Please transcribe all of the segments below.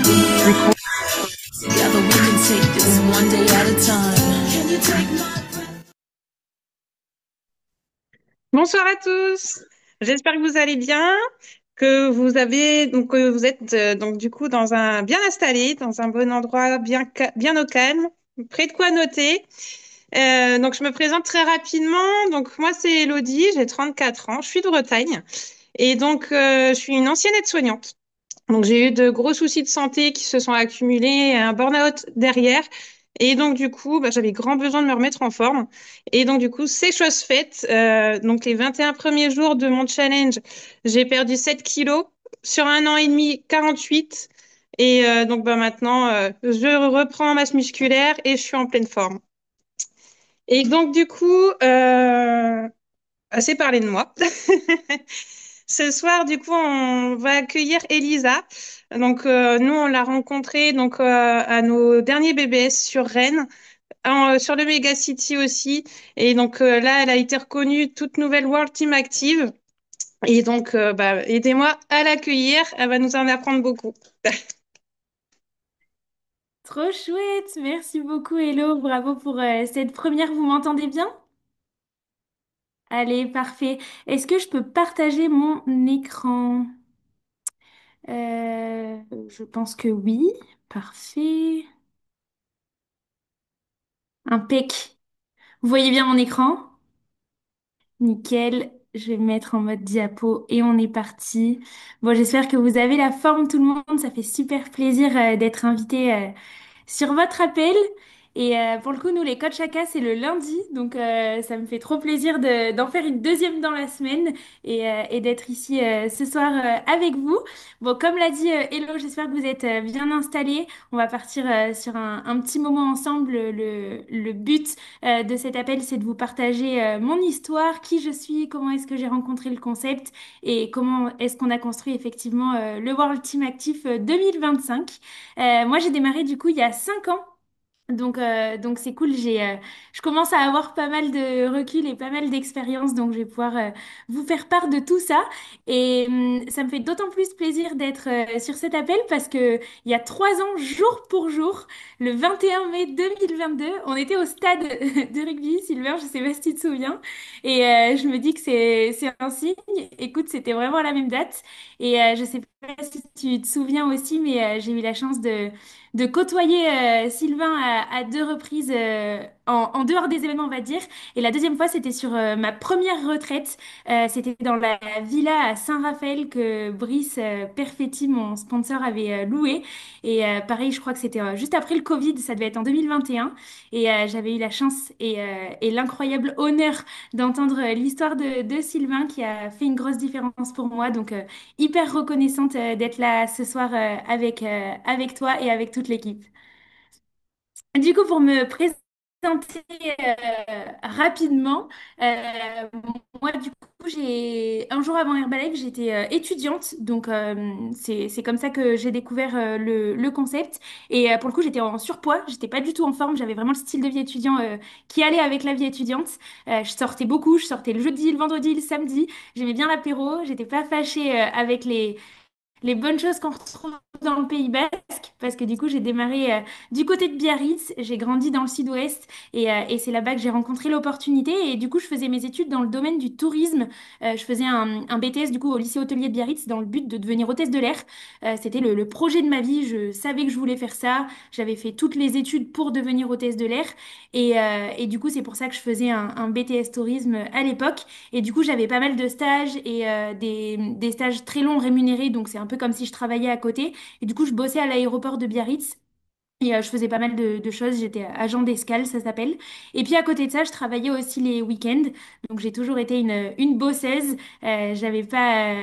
Record. Together we can take this one day at a time. Can you take my Bonsoir à tous. J'espère que vous allez bien, que vous êtes donc du coup dans un bien installé, dans un bon endroit, bien au calme, près de quoi noter. Donc je me présente très rapidement. Donc moi c'est Elodie, j'ai 34 ans, je suis de Bretagne et donc je suis une ancienne aide-soignante. Donc j'ai eu de gros soucis de santé qui se sont accumulés, un burn-out derrière. Et donc du coup, j'avais grand besoin de me remettre en forme. Et donc du coup, c'est chose faite. Donc les 21 premiers jours de mon challenge, j'ai perdu 7 kilos. Sur un an et demi, 48. Et donc maintenant, je reprends en masse musculaire et je suis en pleine forme. Et donc du coup, assez parlé de moi. Ce soir, du coup, on va accueillir Elisa. Donc, nous, on l'a rencontrée donc à nos derniers BBS sur Rennes, sur le Mega City aussi. Et donc là, elle a été reconnue toute nouvelle World Team Active. Et donc, aidez-moi à l'accueillir. Elle va nous en apprendre beaucoup. Trop chouette, merci beaucoup Hello, bravo pour cette première, vous m'entendez bien? Allez, parfait. Est-ce que je peux partager mon écran? Je pense que oui, parfait. Impec. Vous voyez bien mon écran? Nickel, je vais me mettre en mode diapo et on est parti. Bon, j'espère que vous avez la forme tout le monde, ça fait super plaisir d'être invité sur votre appel. Et pour le coup, nous, les coachs AK, c'est le lundi. Donc, ça me fait trop plaisir d'en faire une deuxième dans la semaine et d'être ici ce soir avec vous. Bon, comme l'a dit Hello, j'espère que vous êtes bien installés. On va partir sur un petit moment ensemble. Le but de cet appel, c'est de vous partager mon histoire, qui je suis, comment est-ce que j'ai rencontré le concept et comment est-ce qu'on a construit effectivement le World Team Actif 2025. Moi, j'ai démarré du coup il y a 5 ans. Donc c'est cool. Je commence à avoir pas mal de recul et pas mal d'expérience, donc je vais pouvoir vous faire part de tout ça. Et ça me fait d'autant plus plaisir d'être sur cet appel parce que il y a 3 ans, jour pour jour, le 21 mai 2022, on était au stade de rugby, Sylvain, je sais pas si tu te souviens. Et je me dis que c'est un signe. Écoute, c'était vraiment à la même date. Et je sais pas si tu te souviens aussi, mais j'ai eu la chance de côtoyer Sylvain à 2 reprises en dehors des événements, on va dire. Et la deuxième fois, c'était sur ma première retraite. C'était dans la villa à Saint-Raphaël que Brice Perfetti, mon sponsor, avait loué. Et pareil, je crois que c'était juste après le Covid, ça devait être en 2021. Et j'avais eu la chance et l'incroyable honneur d'entendre l'histoire de Sylvain qui a fait une grosse différence pour moi. Donc, hyper reconnaissante d'être là ce soir avec toi et avec toute l'équipe. Du coup, pour me présenter rapidement, euh, moi, du coup, un jour avant Herbalife, j'étais étudiante. Donc, c'est comme ça que j'ai découvert le concept. Et pour le coup, j'étais en surpoids. J'étais pas du tout en forme. J'avais vraiment le style de vie étudiant qui allait avec la vie étudiante. Je sortais beaucoup. Je sortais le jeudi, le vendredi, le samedi. J'aimais bien l'apéro. J'étais pas fâchée avec les bonnes choses qu'on retrouve dans le Pays Basque, parce que du coup, j'ai démarré du côté de Biarritz, j'ai grandi dans le sud-ouest, et c'est là-bas que j'ai rencontré l'opportunité. Et du coup, je faisais mes études dans le domaine du tourisme. Je faisais un BTS du coup au lycée hôtelier de Biarritz dans le but de devenir hôtesse de l'air. C'était le projet de ma vie, je savais que je voulais faire ça. J'avais fait toutes les études pour devenir hôtesse de l'air. Et du coup, c'est pour ça que je faisais un BTS tourisme à l'époque. Et du coup, j'avais pas mal de stages et des stages très longs rémunérés. Donc, c'est un peu comme si je travaillais à côté. Et du coup, je bossais à l'aéroport de Biarritz. Et je faisais pas mal de choses. J'étais agent d'escale, ça s'appelle. Et puis à côté de ça, je travaillais aussi les week-ends. Donc j'ai toujours été une bosseuse. J'avais pas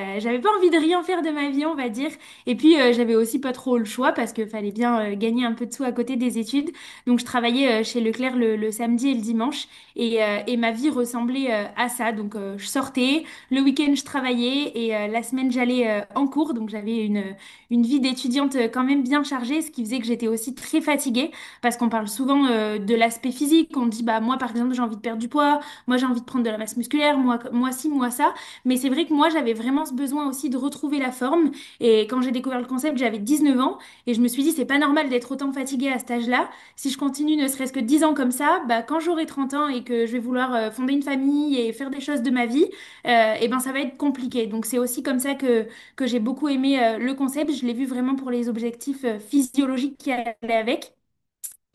envie de rien faire de ma vie, on va dire. Et puis j'avais aussi pas trop le choix parce qu'il fallait bien gagner un peu de sous à côté des études. Donc je travaillais chez Leclerc le samedi et le dimanche. Et ma vie ressemblait à ça. Donc je sortais, le week-end je travaillais et la semaine j'allais en cours. Donc j'avais une vie d'étudiante quand même bien chargée, ce qui faisait que j'étais aussi très fatiguée parce qu'on parle souvent de l'aspect physique. On dit, bah, moi, par exemple, j'ai envie de perdre du poids, moi, j'ai envie de prendre de la masse musculaire, moi ci, moi ça. Mais c'est vrai que moi, j'avais vraiment ce besoin aussi de retrouver la forme. Et quand j'ai découvert le concept, j'avais 19 ans et je me suis dit, c'est pas normal d'être autant fatiguée à cet âge-là. Si je continue ne serait-ce que 10 ans comme ça, bah, quand j'aurai 30 ans et que je vais vouloir fonder une famille et faire des choses de ma vie, et ben, ça va être compliqué. Donc, c'est aussi comme ça que j'ai beaucoup aimé le concept. Je l'ai vu vraiment pour les objectifs physiologiques qui allaient avec.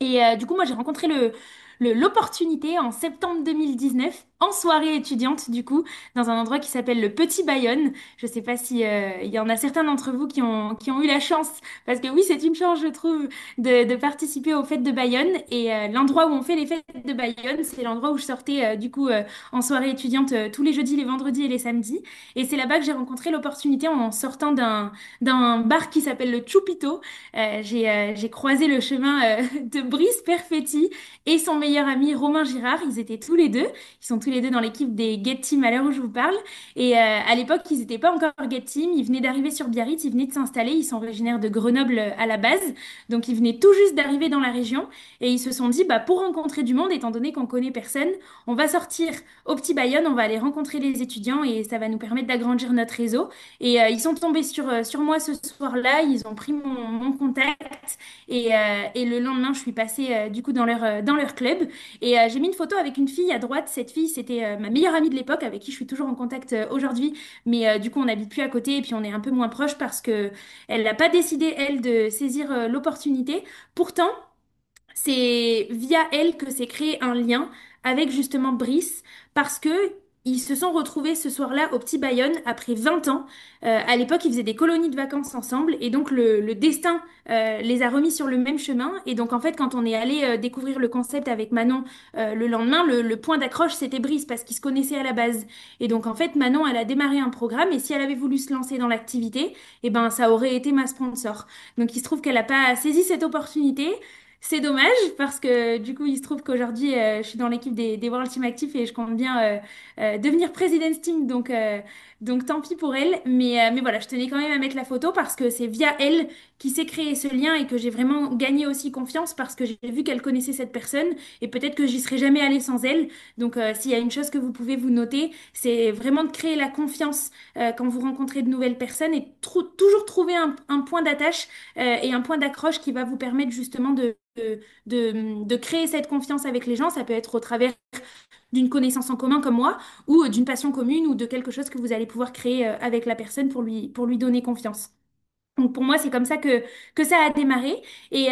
Et du coup, moi, j'ai rencontré l'opportunité en septembre 2019, en soirée étudiante, du coup, dans un endroit qui s'appelle le Petit Bayonne. Je sais pas si il y en a certains d'entre vous qui ont eu la chance, parce que oui, c'est une chance, je trouve, de participer aux fêtes de Bayonne. Et l'endroit où on fait les fêtes de Bayonne, c'est l'endroit où je sortais, du coup, en soirée étudiante tous les jeudis, les vendredis et les samedis. Et c'est là-bas que j'ai rencontré l'opportunité en sortant d'un bar qui s'appelle le Chupito. J'ai croisé le chemin de Brice Perfetti et son meilleur ami Romain Girard. Ils étaient tous les deux. Ils sont tous les deux dans l'équipe des Get Team à l'heure où je vous parle. Et à l'époque, ils n'étaient pas encore Get Team. Ils venaient d'arriver sur Biarritz. Ils venaient de s'installer. Ils sont originaires de Grenoble à la base. Donc, ils venaient tout juste d'arriver dans la région. Et ils se sont dit, bah, pour rencontrer du monde, étant donné qu'on connaît personne, on va sortir au Petit Bayonne. On va aller rencontrer les étudiants et ça va nous permettre d'agrandir notre réseau. Et ils sont tombés sur moi ce soir-là. Ils ont pris mon contact. Et le lendemain, je suis passée du coup dans leur club. Et j'ai mis une photo avec une fille à droite. Cette fille, c'était ma meilleure amie de l'époque, avec qui je suis toujours en contact aujourd'hui. Mais du coup, on n'habite plus à côté et puis on est un peu moins proche parce que elle n'a pas décidé, elle, de saisir l'opportunité. Pourtant, c'est via elle que s'est créé un lien avec justement Brice parce que ils se sont retrouvés ce soir-là au Petit Bayonne après 20 ans. À l'époque, ils faisaient des colonies de vacances ensemble et donc le destin les a remis sur le même chemin. Et donc en fait, quand on est allé découvrir le concept avec Manon le lendemain, le point d'accroche c'était Brice parce qu'ils se connaissaient à la base. Et donc en fait, Manon, elle a démarré un programme et si elle avait voulu se lancer dans l'activité, eh ben ça aurait été ma sponsor. Donc il se trouve qu'elle n'a pas saisi cette opportunité. C'est dommage parce que du coup, il se trouve qu'aujourd'hui, je suis dans l'équipe des World Team Actifs et je compte bien devenir President's Team. Donc tant pis pour elle. Mais voilà, je tenais quand même à mettre la photo parce que c'est via elle qui s'est créé ce lien et que j'ai vraiment gagné aussi confiance parce que j'ai vu qu'elle connaissait cette personne et peut-être que j'y serais jamais allée sans elle. Donc s'il y a une chose que vous pouvez vous noter, c'est vraiment de créer la confiance quand vous rencontrez de nouvelles personnes et toujours trouver un point d'attache et un point d'accroche qui va vous permettre justement de créer cette confiance avec les gens. Ça peut être au travers d'une connaissance en commun comme moi ou d'une passion commune ou de quelque chose que vous allez pouvoir créer avec la personne pour lui donner confiance. Donc pour moi, c'est comme ça que ça a démarré. Et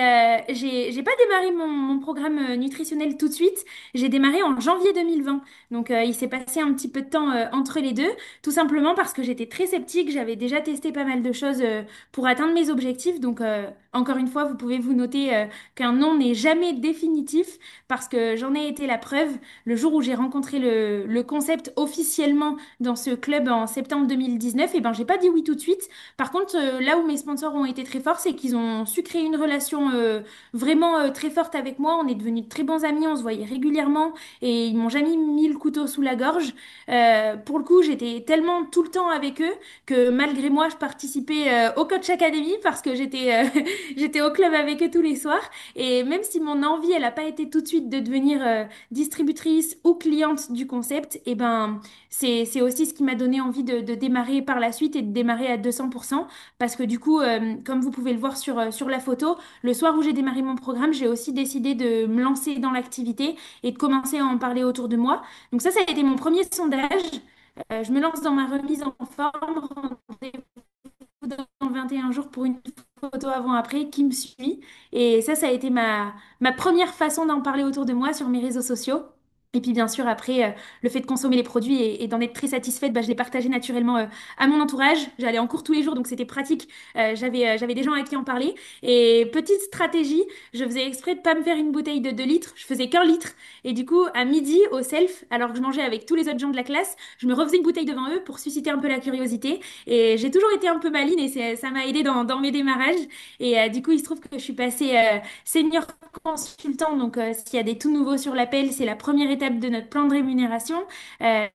j'ai pas démarré mon programme nutritionnel tout de suite. J'ai démarré en janvier 2020. Donc il s'est passé un petit peu de temps entre les deux, tout simplement parce que j'étais très sceptique. J'avais déjà testé pas mal de choses pour atteindre mes objectifs. Donc encore une fois, vous pouvez vous noter qu'un non n'est jamais définitif parce que j'en ai été la preuve. Le jour où j'ai rencontré le concept officiellement dans ce club en septembre 2019, et ben j'ai pas dit oui tout de suite. Par contre, là où mes sponsors ont été très forts, c'est qu'ils ont su créer une relation vraiment très forte avec moi. On est devenus de très bons amis, on se voyait régulièrement et ils m'ont jamais mis le couteau sous la gorge. Pour le coup, j'étais tellement tout le temps avec eux que malgré moi, je participais au Coach Academy parce que j'étais au club avec eux tous les soirs. Et même si mon envie, elle n'a pas été tout de suite de devenir distributrice ou cliente du concept, et ben c'est aussi ce qui m'a donné envie de démarrer par la suite et de démarrer à 200% parce que du coup, comme vous pouvez le voir sur la photo, le soir où j'ai démarré mon programme, j'ai aussi décidé de me lancer dans l'activité et de commencer à en parler autour de moi. Donc ça a été mon premier sondage. Je me lance dans ma remise en forme, dans 21 jours pour une photo avant-après qui me suit. Et ça a été ma première façon d'en parler autour de moi sur mes réseaux sociaux. Et puis bien sûr, après, le fait de consommer les produits et d'en être très satisfaite, bah, je l'ai partagé naturellement à mon entourage. J'allais en cours tous les jours, donc c'était pratique. J'avais des gens à qui en parler. Et petite stratégie, je faisais exprès de pas me faire une bouteille de 2 litres. Je faisais qu'un litre. Et du coup, à midi, au self, alors que je mangeais avec tous les autres gens de la classe, je me refaisais une bouteille devant eux pour susciter un peu la curiosité. Et j'ai toujours été un peu maline et ça m'a aidé dans mes démarrages. Et du coup, il se trouve que je suis passée senior consultant. Donc, s'il y a des tout nouveaux sur l'appel, c'est la première étape de notre plan de rémunération. Euh,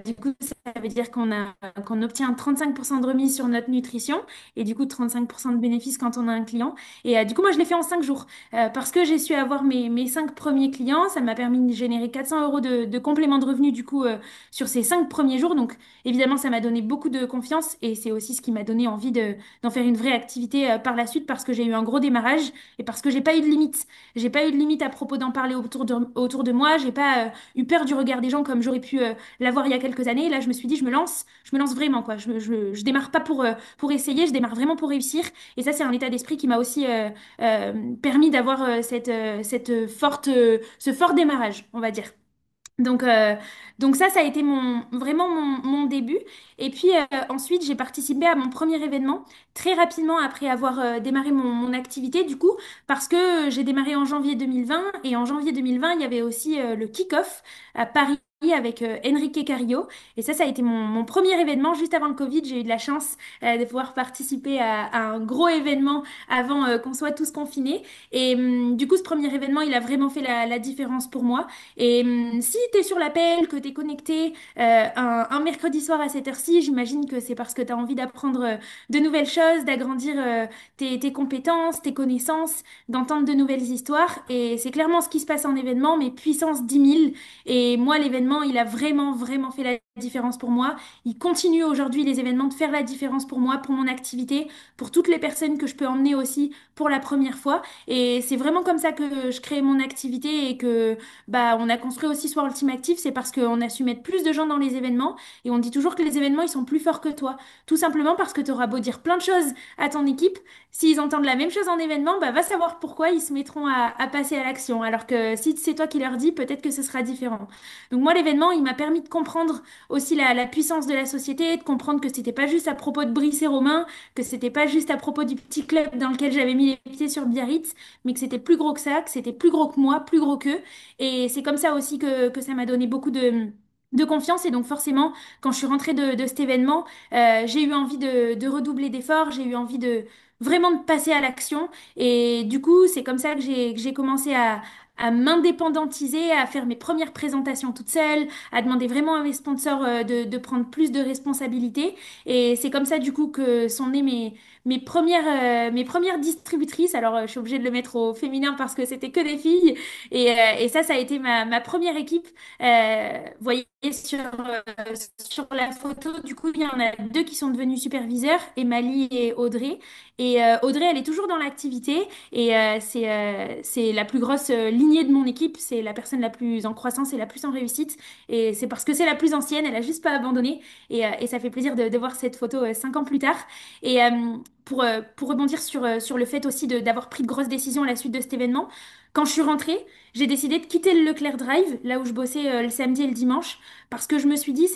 du coup, ça veut dire qu'on obtient 35% de remise sur notre nutrition et du coup 35% de bénéfices quand on a un client. Et du coup, moi, je l'ai fait en 5 jours parce que j'ai su avoir mes 5 premiers clients. Ça m'a permis de générer 400 euros de complément de revenus du coup sur ces 5 premiers jours. Donc, évidemment, ça m'a donné beaucoup de confiance et c'est aussi ce qui m'a donné envie d'en faire une vraie activité par la suite parce que j'ai eu un gros démarrage et parce que j'ai pas eu de limite. J'ai pas eu de limite à propos d'en parler autour de moi. J'ai pas eu peur du regard des gens comme j'aurais pu l'avoir il y a quelques années. Là, je me suis dit, je me lance vraiment, quoi. Je démarre pas pour essayer, je démarre vraiment pour réussir. Et ça, c'est un état d'esprit qui m'a aussi permis d'avoir cette ce fort démarrage, on va dire. Donc, euh, donc ça a été vraiment mon début. Et puis ensuite, j'ai participé à mon premier événement très rapidement après avoir démarré mon activité, du coup, parce que j'ai démarré en janvier 2020 et en janvier 2020, il y avait aussi le kick-off à Paris avec Enrique Cario. Et ça a été mon premier événement juste avant le Covid. J'ai eu de la chance de pouvoir participer à un gros événement avant qu'on soit tous confinés. Et du coup, ce premier événement, il a vraiment fait la différence pour moi. Et si tu es sur l'appel, que tu es connecté un mercredi soir à cette heure-ci, j'imagine que c'est parce que tu as envie d'apprendre de nouvelles choses, d'agrandir tes compétences, tes connaissances, d'entendre de nouvelles histoires. Et c'est clairement ce qui se passe en événement, mais puissance 10 000. Et moi, l'événement, il a vraiment, vraiment fait la différence pour moi. Il continue aujourd'hui, les événements, de faire la différence pour moi, pour mon activité, pour toutes les personnes que je peux emmener aussi pour la première fois. Et c'est vraiment comme ça que je crée mon activité et que bah, on a construit aussi Soir Ultime Active, c'est parce qu'on a su mettre plus de gens dans les événements et on dit toujours que les événements, ils sont plus forts que toi. Tout simplement parce que tu auras beau dire plein de choses à ton équipe, s'ils entendent la même chose en événement, bah, va savoir pourquoi ils se mettront à passer à l'action. Alors que si c'est toi qui leur dis, peut-être que ce sera différent. Donc moi, l'événement, il m'a permis de comprendre aussi la puissance de la société, de comprendre que c'était pas juste à propos de Brice et Romain, que c'était pas juste à propos du petit club dans lequel j'avais mis les pieds sur Biarritz, mais que c'était plus gros que ça, que c'était plus gros que moi, plus gros qu'eux. Et c'est comme ça aussi que ça m'a donné beaucoup de confiance. Et donc forcément, quand je suis rentrée de cet événement, j'ai eu envie de redoubler d'efforts, j'ai eu envie de vraiment de passer à l'action. Et du coup, c'est comme ça que j'ai commencé à m'indépendantiser, à faire mes premières présentations toute seule, à demander vraiment à mes sponsors de prendre plus de responsabilités. Et c'est comme ça, du coup, que sont nées mes premières distributrices. Alors, je suis obligée de le mettre au féminin parce que c'était que des filles. Et ça a été ma première équipe. Vous voyez sur la photo, du coup, il y en a deux qui sont devenus superviseurs, Emily et Audrey. Et Audrey, elle est toujours dans l'activité. Et c'est la plus grosse lignée de mon équipe. C'est la personne la plus en croissance et la plus en réussite. Et c'est parce que c'est la plus ancienne. Elle a juste pas abandonné. Et ça fait plaisir de voir cette photo 5 ans plus tard. Et pour rebondir sur le fait aussi d'avoir pris de grosses décisions à la suite de cet événement, quand je suis rentrée, j'ai décidé de quitter le Leclerc Drive, là où je bossais le samedi et le dimanche, parce que je me suis dit,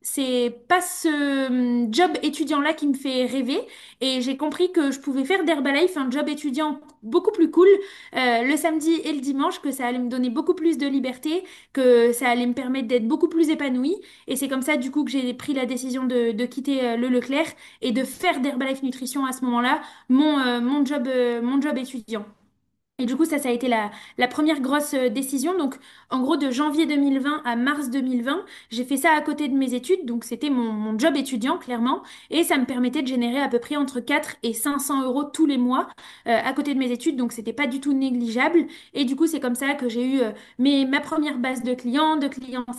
c'est pas ce job étudiant-là qui me fait rêver. Et j'ai compris que je pouvais faire d'Herbalife un job étudiant beaucoup plus cool le samedi et le dimanche, que ça allait me donner beaucoup plus de liberté, que ça allait me permettre d'être beaucoup plus épanouie. Et c'est comme ça, du coup, que j'ai pris la décision de quitter le Leclerc et de faire d'Herbalife Nutrition à ce moment-là mon job étudiant. Et du coup, ça a été la première grosse décision. Donc, en gros, de janvier 2020 à mars 2020, j'ai fait ça à côté de mes études. Donc, c'était mon job étudiant, clairement. Et ça me permettait de générer à peu près entre 4 et 500 euros tous les mois à côté de mes études. Donc, c'était pas du tout négligeable. Et du coup, c'est comme ça que j'ai eu ma première base de clients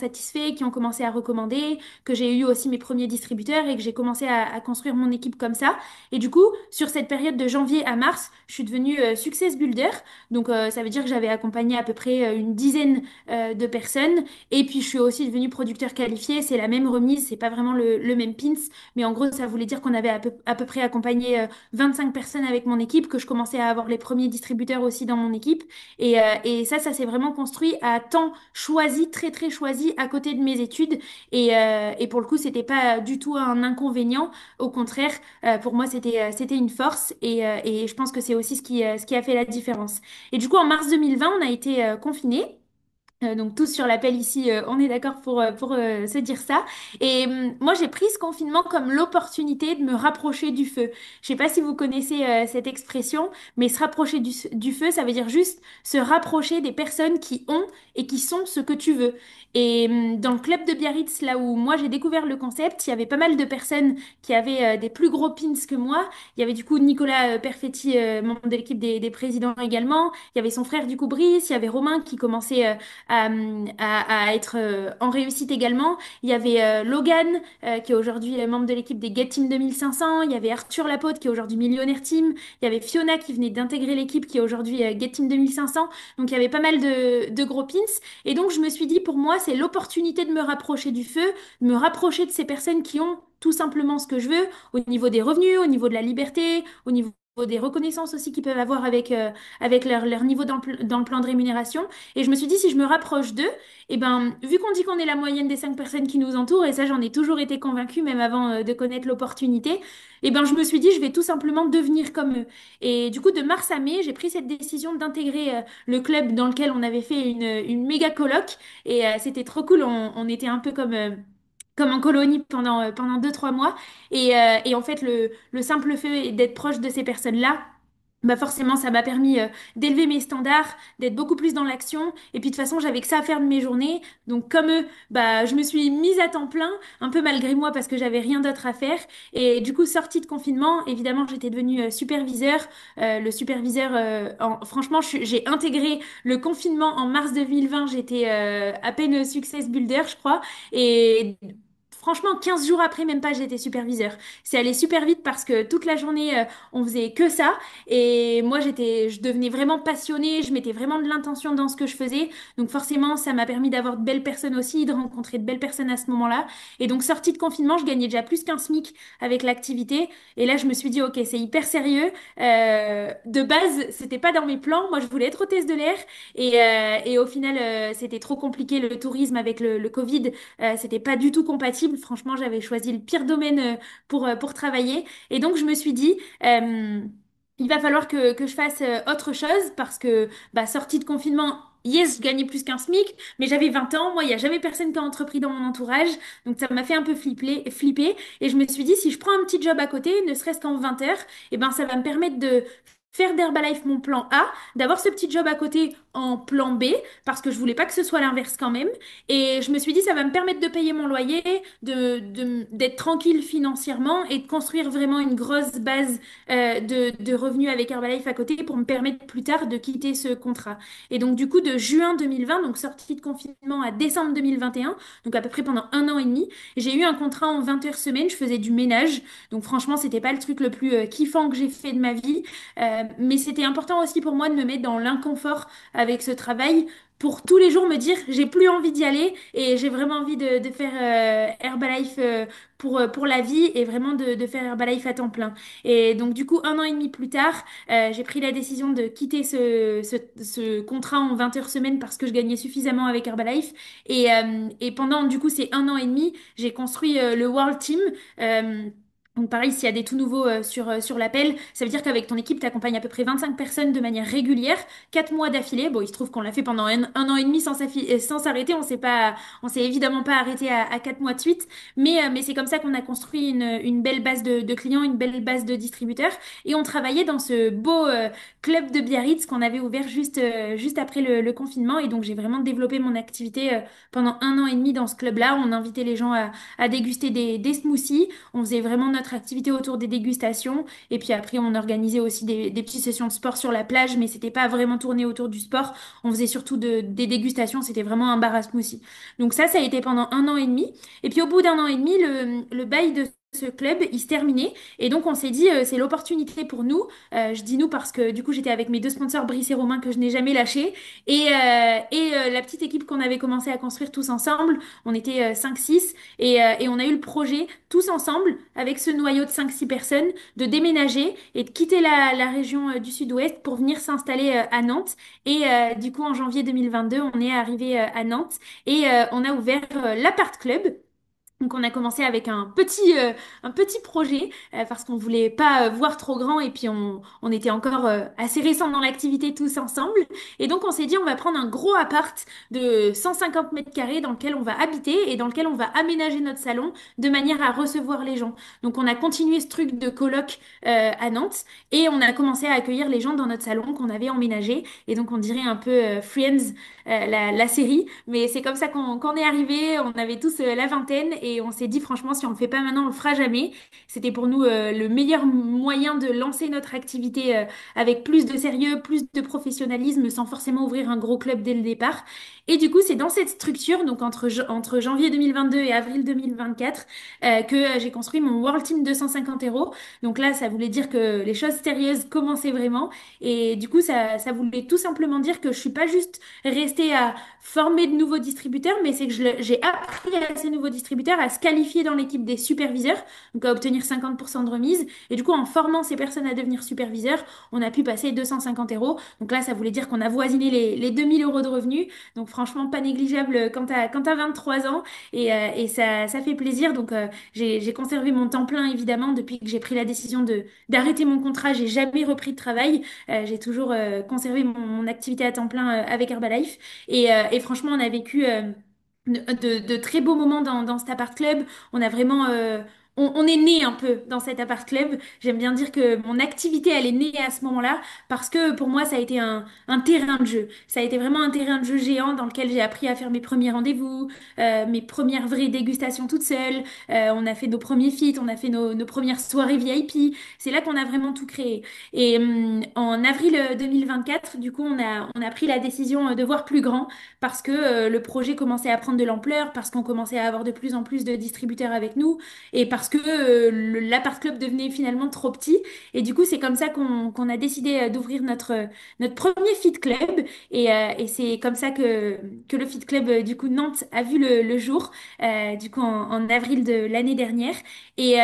satisfaits qui ont commencé à recommander, que j'ai eu aussi mes premiers distributeurs et que j'ai commencé à construire mon équipe comme ça. Et du coup, sur cette période de janvier à mars, je suis devenue Success Builder. Donc, ça veut dire que j'avais accompagné à peu près une dizaine de personnes. Et puis, je suis aussi devenue producteur qualifié. C'est la même remise, c'est pas vraiment le même pins. Mais en gros, ça voulait dire qu'on avait à peu près accompagné 25 personnes avec mon équipe, que je commençais à avoir les premiers distributeurs aussi dans mon équipe. Et ça s'est vraiment construit à temps choisi, très, très choisi, à côté de mes études. Et pour le coup, c'était pas du tout un inconvénient. Au contraire, pour moi, c'était une force. Et je pense que c'est aussi ce qui a fait la différence. Et du coup, en mars 2020, on a été confinés. Donc tous sur l'appel ici, on est d'accord pour se dire ça. Et moi, j'ai pris ce confinement comme l'opportunité de me rapprocher du feu. Je sais pas si vous connaissez cette expression, mais se rapprocher du feu, ça veut dire juste se rapprocher des personnes qui ont et qui sont ce que tu veux. Et dans le club de Biarritz, là où moi j'ai découvert le concept, il y avait pas mal de personnes qui avaient des plus gros pins que moi. Il y avait du coup Nicolas Perfetti, membre de l'équipe des présidents également. Il y avait son frère du coup Brice. Il y avait Romain qui commençait à être en réussite également. Il y avait Logan, qui est aujourd'hui membre de l'équipe des Get Team 2500. Il y avait Arthur Lapote, qui est aujourd'hui Millionnaire Team. Il y avait Fiona, qui venait d'intégrer l'équipe, qui est aujourd'hui Get Team 2500. Donc, il y avait pas mal de gros pins. Et donc, je me suis dit, pour moi, c'est l'opportunité de me rapprocher du feu, de me rapprocher de ces personnes qui ont tout simplement ce que je veux, au niveau des revenus, au niveau de la liberté, au niveau des reconnaissances aussi qu'ils peuvent avoir avec leur niveau dans le plan de rémunération. Et je me suis dit, si je me rapproche d'eux, et ben, vu qu'on dit qu'on est la moyenne des 5 personnes qui nous entourent, et ça, j'en ai toujours été convaincue, même avant de connaître l'opportunité, et ben, je me suis dit, je vais tout simplement devenir comme eux. Et du coup, de mars à mai, j'ai pris cette décision d'intégrer le club dans lequel on avait fait une méga coloc. Et c'était trop cool. On était un peu comme en colonie pendant 2, 3 mois. Et en fait, le simple fait d'être proche de ces personnes-là, bah forcément, ça m'a permis d'élever mes standards, d'être beaucoup plus dans l'action. Et puis de toute façon, j'avais que ça à faire de mes journées. Donc comme eux, bah je me suis mise à temps plein, un peu malgré moi parce que j'avais rien d'autre à faire. Et du coup, sortie de confinement, évidemment, j'étais devenue superviseur. Le superviseur, franchement, j'ai intégré le confinement en mars 2020. J'étais à peine success builder, je crois. Et franchement, 15 jours après, même pas, j'étais superviseur. C'est allé super vite parce que toute la journée, on faisait que ça. Et moi, je devenais vraiment passionnée, je mettais vraiment de l'intention dans ce que je faisais. Donc forcément, ça m'a permis d'avoir de belles personnes aussi, de rencontrer de belles personnes à ce moment-là. Et donc, sortie de confinement, je gagnais déjà plus qu'un SMIC avec l'activité. Et là, je me suis dit, OK, c'est hyper sérieux. De base, c'était pas dans mes plans. Moi, je voulais être hôtesse de l'air. Et au final, c'était trop compliqué, le tourisme avec le Covid. C'était pas du tout compatible. Franchement, j'avais choisi le pire domaine pour travailler. Et donc, je me suis dit, il va falloir que je fasse autre chose parce que, bah, sortie de confinement, yes, je gagnais plus qu'un SMIC, mais j'avais 20 ans. Moi, il n'y a jamais personne qui a entrepris dans mon entourage. Donc, ça m'a fait un peu flipper. Et je me suis dit, si je prends un petit job à côté, ne serait-ce qu'en 20 heures, eh ben, ça va me permettre de faire d'Herbalife mon plan A, d'avoir ce petit job à côté en plan B, parce que je voulais pas que ce soit l'inverse quand même. Et je me suis dit, ça va me permettre de payer mon loyer, d'être tranquille financièrement et de construire vraiment une grosse base de revenus avec Herbalife à côté pour me permettre plus tard de quitter ce contrat. Et donc, du coup, de juin 2020, donc sortie de confinement à décembre 2021, donc à peu près pendant 1 an et demi, j'ai eu un contrat en 20 heures semaine. Je faisais du ménage. Donc, franchement, c'était pas le truc le plus kiffant que j'ai fait de ma vie. Mais c'était important aussi pour moi de me mettre dans l'inconfort avec ce travail pour tous les jours me dire j'ai plus envie d'y aller et j'ai vraiment envie de faire Herbalife pour la vie et vraiment de faire Herbalife à temps plein. Et donc du coup 1 an et demi plus tard, j'ai pris la décision de quitter ce contrat en 20 heures semaine parce que je gagnais suffisamment avec Herbalife. Et pendant du coup ces 1 an et demi, j'ai construit le World Team. Donc pareil, s'il y a des tout nouveaux sur l'appel, ça veut dire qu'avec ton équipe, tu accompagnes à peu près 25 personnes de manière régulière, 4 mois d'affilée. Bon, il se trouve qu'on l'a fait pendant 1 an et demi sans s'arrêter. On s'est évidemment pas arrêté à 4 mois de suite. Mais c'est comme ça qu'on a construit une belle base de clients, une belle base de distributeurs. Et on travaillait dans ce beau club de Biarritz qu'on avait ouvert juste après le confinement. Et donc j'ai vraiment développé mon activité pendant 1 an et demi dans ce club-là. On invitait les gens à déguster des smoothies. On faisait vraiment notre activité autour des dégustations. Et puis après, on organisait aussi des petites sessions de sport sur la plage, mais c'était pas vraiment tourné autour du sport. On faisait surtout des dégustations. C'était vraiment un bar à smoothie. Donc ça a été pendant 1 an et demi. Et puis au bout d'1 an et demi, le bail de ce club, il se terminait. Et donc on s'est dit, c'est l'opportunité pour nous. Je dis nous parce que du coup, j'étais avec mes deux sponsors, Brice et Romain, que je n'ai jamais lâchés. Et la petite équipe qu'on avait commencé à construire tous ensemble, on était 5-6. Et on a eu le projet tous ensemble, avec ce noyau de 5-6 personnes, de déménager et de quitter la région du sud-ouest pour venir s'installer à Nantes. Et du coup, en janvier 2022, on est arrivé à Nantes et on a ouvert l'Apart Club. Donc on a commencé avec un petit projet parce qu'on voulait pas voir trop grand et puis on était encore assez récents dans l'activité tous ensemble. Et donc on s'est dit on va prendre un gros appart de 150 mètres carrés dans lequel on va habiter et dans lequel on va aménager notre salon de manière à recevoir les gens. Donc on a continué ce truc de coloc à Nantes et on a commencé à accueillir les gens dans notre salon qu'on avait emménagé. Et donc on dirait un peu Friends, la série. Mais c'est comme ça qu'on est arrivé. On avait tous la vingtaine et on s'est dit franchement, si on le fait pas maintenant, on le fera jamais. C'était pour nous le meilleur moyen de lancer notre activité avec plus de sérieux, plus de professionnalisme, sans forcément ouvrir un gros club dès le départ. Et du coup, c'est dans cette structure, donc entre janvier 2022 et avril 2024, que j'ai construit mon World Team 250 €. Donc là, ça voulait dire que les choses sérieuses commençaient vraiment. Et du coup, ça voulait tout simplement dire que je suis pas juste rester à former de nouveaux distributeurs, mais c'est que j'ai appris à ces nouveaux distributeurs à se qualifier dans l'équipe des superviseurs, donc à obtenir 50% de remise. Et du coup, en formant ces personnes à devenir superviseurs, on a pu passer 250 €. Donc là, ça voulait dire qu'on a voisiné les 2 000 € de revenus. Donc franchement, pas négligeable quand t'as 23 ans. Et ça fait plaisir. Donc j'ai conservé mon temps plein, évidemment, depuis que j'ai pris la décision d'arrêter mon contrat. J'ai jamais repris de travail. J'ai toujours conservé mon activité à temps plein avec Herbalife. Et franchement, on a vécu de très beaux moments dans cet appart club. On a vraiment, on est né un peu dans cet appart club. J'aime bien dire que mon activité, elle est née à ce moment-là parce que pour moi, ça a été un terrain de jeu. Ça a été vraiment un terrain de jeu géant dans lequel j'ai appris à faire mes premiers rendez-vous, mes premières vraies dégustations toute seule. On a fait nos premiers feats, on a fait nos premières soirées VIP. C'est là qu'on a vraiment tout créé. Et en avril 2024, du coup, on a pris la décision de voir plus grand parce que le projet commençait à prendre de l'ampleur, parce qu'on commençait à avoir de plus en plus de distributeurs avec nous et parce que l'appart club devenait finalement trop petit. Et du coup, c'est comme ça qu'on a décidé d'ouvrir notre premier Fit Club. Et c'est comme ça que le Fit Club du coup Nantes a vu le jour, du coup en avril de l'année dernière. Et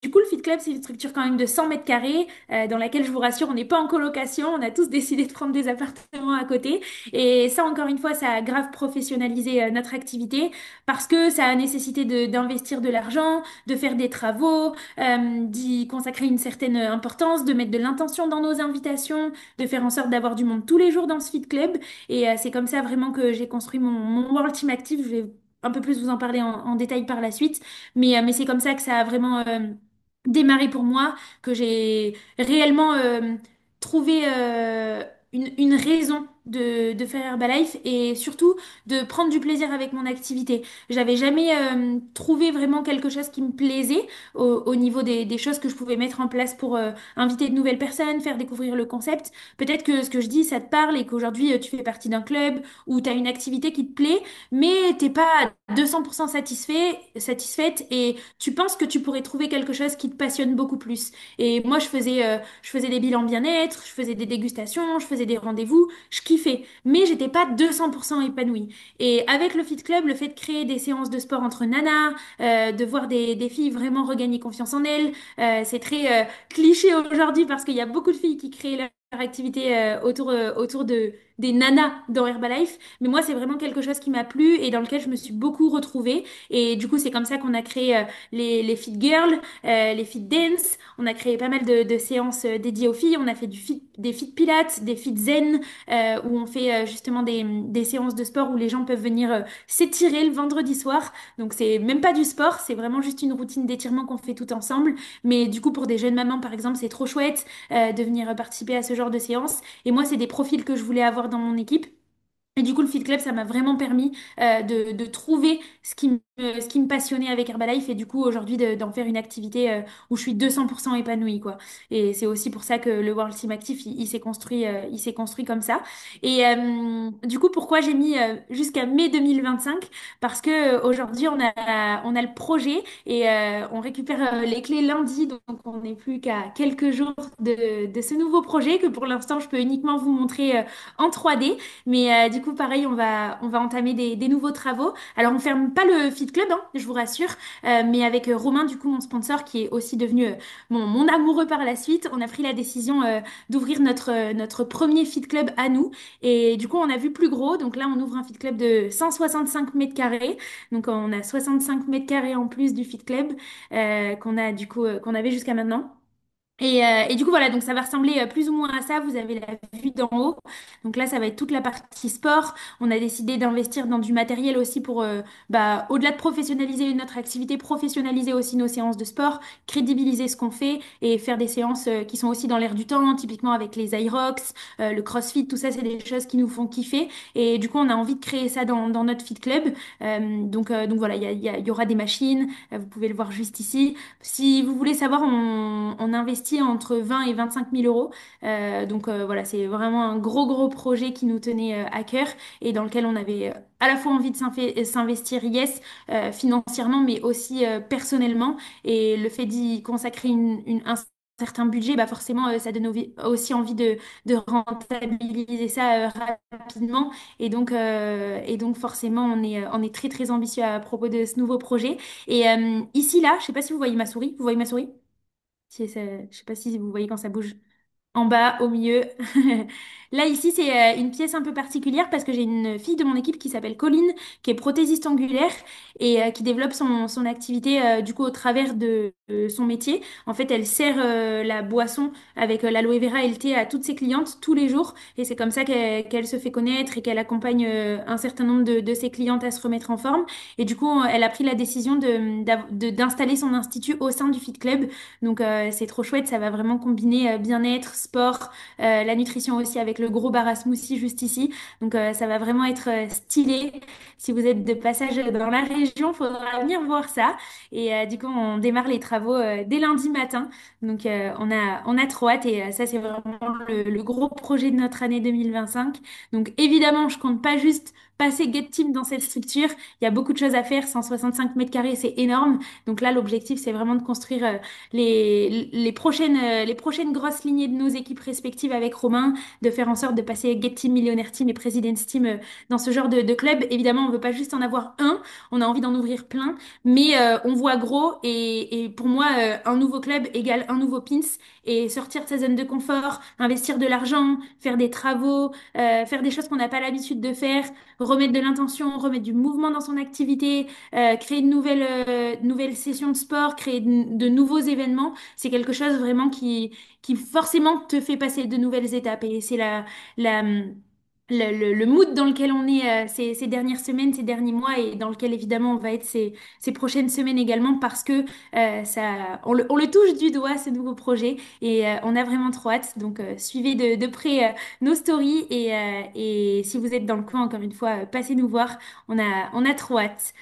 du coup, le Fit Club, c'est une structure quand même de 100 mètres carrés dans laquelle, je vous rassure, on n'est pas en colocation. On a tous décidé de prendre des appartements à côté. Et ça, encore une fois, ça a grave professionnalisé notre activité parce que ça a nécessité d'investir de l'argent, de faire des travaux, d'y consacrer une certaine importance, de mettre de l'intention dans nos invitations, de faire en sorte d'avoir du monde tous les jours dans ce Fit Club. Et c'est comme ça vraiment que j'ai construit mon World Team Active. Je vais un peu plus vous en parler en détail par la suite. Mais c'est comme ça que ça a vraiment démarré pour moi, que j'ai réellement trouvé une raison de faire Herbalife et surtout de prendre du plaisir avec mon activité. J'avais jamais trouvé vraiment quelque chose qui me plaisait au niveau des choses que je pouvais mettre en place pour inviter de nouvelles personnes, faire découvrir le concept. Peut-être que ce que je dis, ça te parle et qu'aujourd'hui tu fais partie d'un club où tu as une activité qui te plaît, mais t'es pas à 200% satisfaite et tu penses que tu pourrais trouver quelque chose qui te passionne beaucoup plus. Et moi, je faisais des bilans bien-être, je faisais des dégustations, je faisais des rendez-vous, je kiffais. Mais j'étais pas 200% épanouie. Et avec le Fit Club, le fait de créer des séances de sport entre nanas, de voir des filles vraiment regagner confiance en elles, c'est très cliché aujourd'hui parce qu'il y a beaucoup de filles qui créent leur activité autour des nanas dans Herbalife. Mais moi, c'est vraiment quelque chose qui m'a plu et dans lequel je me suis beaucoup retrouvée. Et du coup, c'est comme ça qu'on a créé les Fit Girls, les Fit Dance. On a créé pas mal de séances dédiées aux filles. On a fait des Fit Pilates, des Fit Zen, où on fait justement des séances de sport où les gens peuvent venir s'étirer le vendredi soir. Donc, c'est même pas du sport, c'est vraiment juste une routine d'étirement qu'on fait tout ensemble. Mais du coup, pour des jeunes mamans, par exemple, c'est trop chouette de venir participer à ce genre de séances. Et moi, c'est des profils que je voulais avoir dans mon équipe. Et du coup, le Fit Club, ça m'a vraiment permis de trouver ce qui me passionnait avec Herbalife et du coup, aujourd'hui, d'en faire une activité où je suis 200% épanouie, quoi. Et c'est aussi pour ça que le World Team Active, il s'est construit comme ça. Et du coup, pourquoi j'ai mis jusqu'à mai 2025? Parce que aujourd'hui, on a le projet et on récupère les clés lundi, donc on n'est plus qu'à quelques jours de ce nouveau projet que pour l'instant, je peux uniquement vous montrer en 3D. Mais du coup, coup, pareil, on va entamer des nouveaux travaux. Alors, on ferme pas le Fit Club, hein, je vous rassure, mais avec Romain, du coup, mon sponsor, qui est aussi devenu mon amoureux par la suite, on a pris la décision d'ouvrir notre premier Fit Club à nous. Et du coup, on a vu plus gros. Donc là, on ouvre un Fit Club de 165 mètres carrés. Donc, on a 65 mètres carrés en plus du Fit Club qu'on a, du coup, qu'on avait jusqu'à maintenant. Et du coup, voilà, donc ça va ressembler plus ou moins à ça. Vous avez la vue d'en haut. Donc là, ça va être toute la partie sport. On a décidé d'investir dans du matériel aussi pour, au-delà de professionnaliser notre activité, professionnaliser aussi nos séances de sport, crédibiliser ce qu'on fait et faire des séances qui sont aussi dans l'air du temps, typiquement avec les Aerox, le CrossFit, tout ça, c'est des choses qui nous font kiffer. Et du coup, on a envie de créer ça dans notre Fit Club. Donc voilà, il y aura des machines. Vous pouvez le voir juste ici. Si vous voulez savoir, on investit entre 20 et 25 000 euros. Voilà, c'est vraiment un gros projet qui nous tenait à cœur et dans lequel on avait à la fois envie de s'investir, yes, financièrement, mais aussi personnellement. Et le fait d'y consacrer un certain budget, bah forcément, ça donne aussi envie de rentabiliser ça rapidement. Et donc forcément, on est très ambitieux à propos de ce nouveau projet. Et ici, là, je sais pas si vous voyez ma souris. Vous voyez ma souris? Je sais pas si vous voyez quand ça bouge. En bas, au milieu. Là, ici, c'est une pièce un peu particulière parce que j'ai une fille de mon équipe qui s'appelle Colline, qui est prothésiste angulaire et qui développe son activité du coup au travers de son métier. En fait, elle sert la boisson avec l'aloe vera et le thé à toutes ses clientes tous les jours et c'est comme ça qu'elle se fait connaître et qu'elle accompagne un certain nombre de ses clientes à se remettre en forme. Et du coup, elle a pris la décision d'installer son institut au sein du Fit Club. Donc, c'est trop chouette, ça va vraiment combiner bien-être, sport, la nutrition aussi avec le gros bar à smoothie juste ici. Donc ça va vraiment être stylé. Si vous êtes de passage dans la région, faudra venir voir ça. Et du coup, on démarre les travaux dès lundi matin. Donc on a trop hâte et ça, c'est vraiment le gros projet de notre année 2025. Donc évidemment, je compte pas juste passer Get Team dans cette structure. Il y a beaucoup de choses à faire. 165 mètres carrés, c'est énorme. Donc là, l'objectif, c'est vraiment de construire les prochaines grosses lignées de nos équipes respectives avec Romain, de faire en sorte de passer Get Team, Millionaire Team et President's Team dans ce genre de club. Évidemment, on veut pas juste en avoir un, on a envie d'en ouvrir plein, mais on voit gros et pour moi, un nouveau club égale un nouveau pins et sortir de sa zone de confort, investir de l'argent, faire des travaux, faire des choses qu'on n'a pas l'habitude de faire, remettre de l'intention, remettre du mouvement dans son activité, créer de nouvelles sessions de sport, créer de nouveaux événements, c'est quelque chose vraiment qui forcément te fait passer de nouvelles étapes. Et c'est la, le mood dans lequel on est ces dernières semaines, ces derniers mois, et dans lequel évidemment on va être ces prochaines semaines également, parce que on le touche du doigt, ce nouveau projet, et on a vraiment trop hâte. Donc suivez de près nos stories, et si vous êtes dans le coin, encore une fois, passez nous voir. On a trop hâte.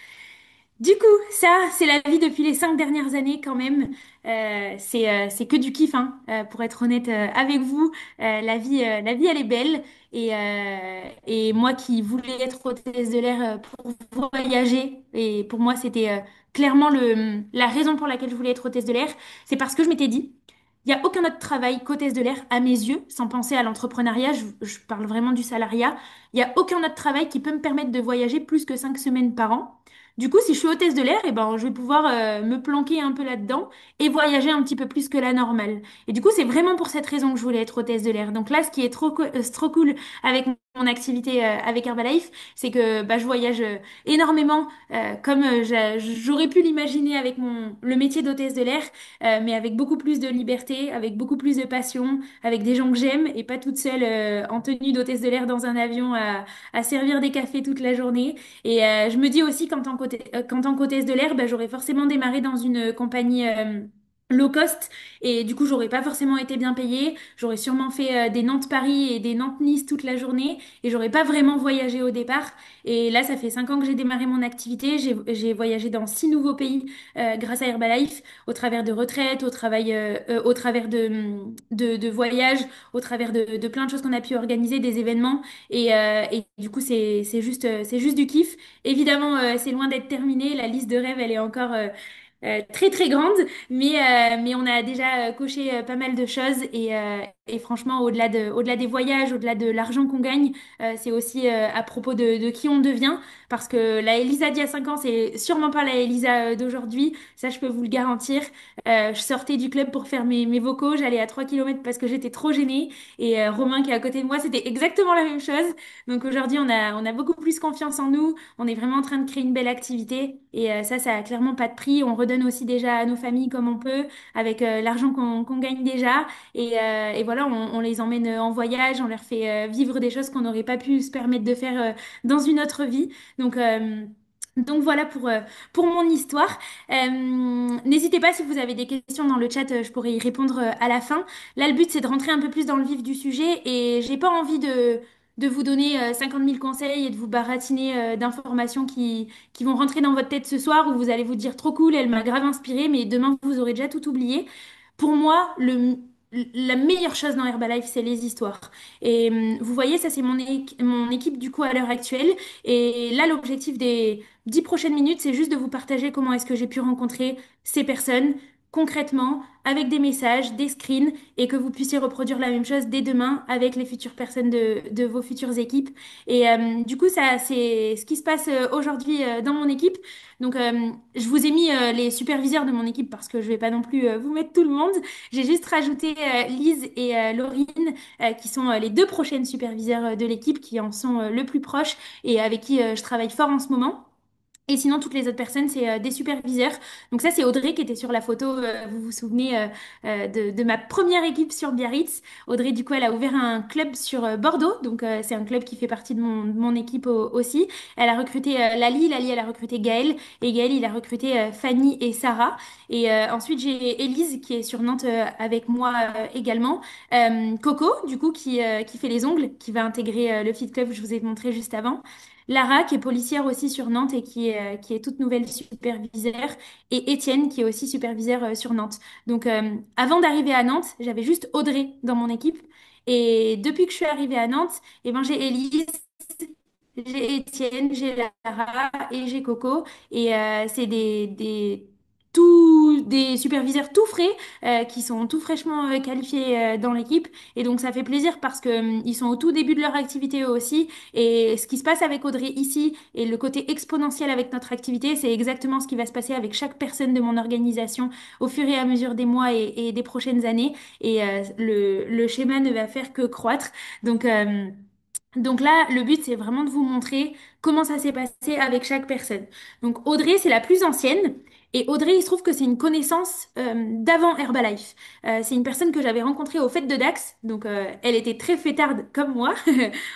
Du coup, ça, c'est la vie depuis les 5 dernières années quand même. C'est que du kiff, hein, pour être honnête avec vous. La vie, elle est belle. Et moi qui voulais être hôtesse de l'air pour voyager, et pour moi, c'était clairement la raison pour laquelle je voulais être hôtesse de l'air, c'est parce que je m'étais dit, il n'y a aucun autre travail qu'hôtesse de l'air à mes yeux, sans penser à l'entrepreneuriat, je parle vraiment du salariat. Il n'y a aucun autre travail qui peut me permettre de voyager plus que 5 semaines par an. Du coup, si je suis hôtesse de l'air, eh ben, je vais pouvoir me planquer un peu là-dedans et voyager un petit peu plus que la normale. Et du coup, c'est vraiment pour cette raison que je voulais être hôtesse de l'air. Donc là, ce qui est trop cool avec mon activité avec Herbalife, c'est que je voyage énormément, comme j'aurais pu l'imaginer avec le métier d'hôtesse de l'air, mais avec beaucoup plus de liberté, avec beaucoup plus de passion, avec des gens que j'aime et pas toute seule en tenue d'hôtesse de l'air dans un avion à servir des cafés toute la journée. Et je me dis aussi qu'en tant qu'hôtesse de l'air, j'aurais forcément démarré dans une compagnie low cost et du coup, j'aurais pas forcément été bien payée. J'aurais sûrement fait des Nantes-Paris et des Nantes-Nice toute la journée et j'aurais pas vraiment voyagé au départ. Et là, ça fait 5 ans que j'ai démarré mon activité. J'ai voyagé dans 6 nouveaux pays grâce à Herbalife, au travers de retraites, au travers de voyages, au travers de plein de choses qu'on a pu organiser, des événements. Et du coup, c'est juste du kiff. Évidemment, c'est loin d'être terminé. La liste de rêves, elle est encore très très grande, mais on a déjà coché pas mal de choses et franchement, au-delà des voyages, au-delà de l'argent qu'on gagne, c'est aussi à propos de qui on devient. Parce que la Elisa d'il y a 5 ans, c'est sûrement pas la Elisa d'aujourd'hui. Ça, je peux vous le garantir. Je sortais du club pour faire mes vocaux. J'allais à 3 kilomètres parce que j'étais trop gênée. Et Romain, qui est à côté de moi, c'était exactement la même chose. Donc aujourd'hui, on a beaucoup plus confiance en nous. On est vraiment en train de créer une belle activité. Et ça, ça a clairement pas de prix. On redonne aussi déjà à nos familles comme on peut, avec l'argent qu'on gagne déjà. Et voilà, on les emmène en voyage, on leur fait vivre des choses qu'on n'aurait pas pu se permettre de faire dans une autre vie. Donc, euh, donc voilà pour mon histoire. N'hésitez pas si vous avez des questions dans le chat, je pourrais y répondre à la fin. Là, le but, c'est de rentrer un peu plus dans le vif du sujet et j'ai pas envie de vous donner 50 000 conseils et de vous baratiner d'informations qui vont rentrer dans votre tête ce soir où vous allez vous dire trop cool, elle m'a grave inspirée, mais demain, vous aurez déjà tout oublié. Pour moi, la meilleure chose dans Herbalife, c'est les histoires. Et vous voyez, ça, c'est mon équipe du coup à l'heure actuelle. Et là, l'objectif des 10 prochaines minutes, c'est juste de vous partager comment est-ce que j'ai pu rencontrer ces personnes concrètement, avec des messages, des screens, et que vous puissiez reproduire la même chose dès demain avec les futures personnes de vos futures équipes. Et du coup, ça, c'est ce qui se passe aujourd'hui dans mon équipe. Donc, je vous ai mis les superviseurs de mon équipe parce que je vais pas non plus vous mettre tout le monde. J'ai juste rajouté Lise et Laurine, qui sont les deux prochaines superviseurs de l'équipe, qui en sont le plus proches et avec qui je travaille fort en ce moment. Et sinon, toutes les autres personnes, c'est des superviseurs. Donc ça, c'est Audrey qui était sur la photo. Vous vous souvenez de ma première équipe sur Biarritz. Audrey, du coup, elle a ouvert un club sur Bordeaux. Donc c'est un club qui fait partie de mon équipe aussi. Elle a recruté Lali, elle a recruté Gaël. Et Gaël, il a recruté Fanny et Sarah. Et ensuite, j'ai Élise qui est sur Nantes avec moi également. Coco, du coup, qui fait les ongles, qui va intégrer le Fit Club que je vous ai montré juste avant. Lara, qui est policière aussi sur Nantes et qui est toute nouvelle superviseure, et Étienne, qui est aussi superviseur sur Nantes. Donc, avant d'arriver à Nantes, j'avais juste Audrey dans mon équipe. Et depuis que je suis arrivée à Nantes, eh ben, j'ai Élise, j'ai Étienne, j'ai Lara et j'ai Coco. Et c'est des superviseurs tout frais qui sont tout fraîchement qualifiés dans l'équipe. Et donc ça fait plaisir parce que ils sont au tout début de leur activité eux aussi. Et ce qui se passe avec Audrey ici et le côté exponentiel avec notre activité, c'est exactement ce qui va se passer avec chaque personne de mon organisation au fur et à mesure des mois et des prochaines années. Et le schéma ne va faire que croître. Donc, euh, donc là, le but, c'est vraiment de vous montrer comment ça s'est passé avec chaque personne. Donc Audrey, c'est la plus ancienne. Et Audrey, il se trouve que c'est une connaissance d'avant Herbalife. C'est une personne que j'avais rencontrée au Fêtes de Dax. Donc elle était très fêtarde comme moi.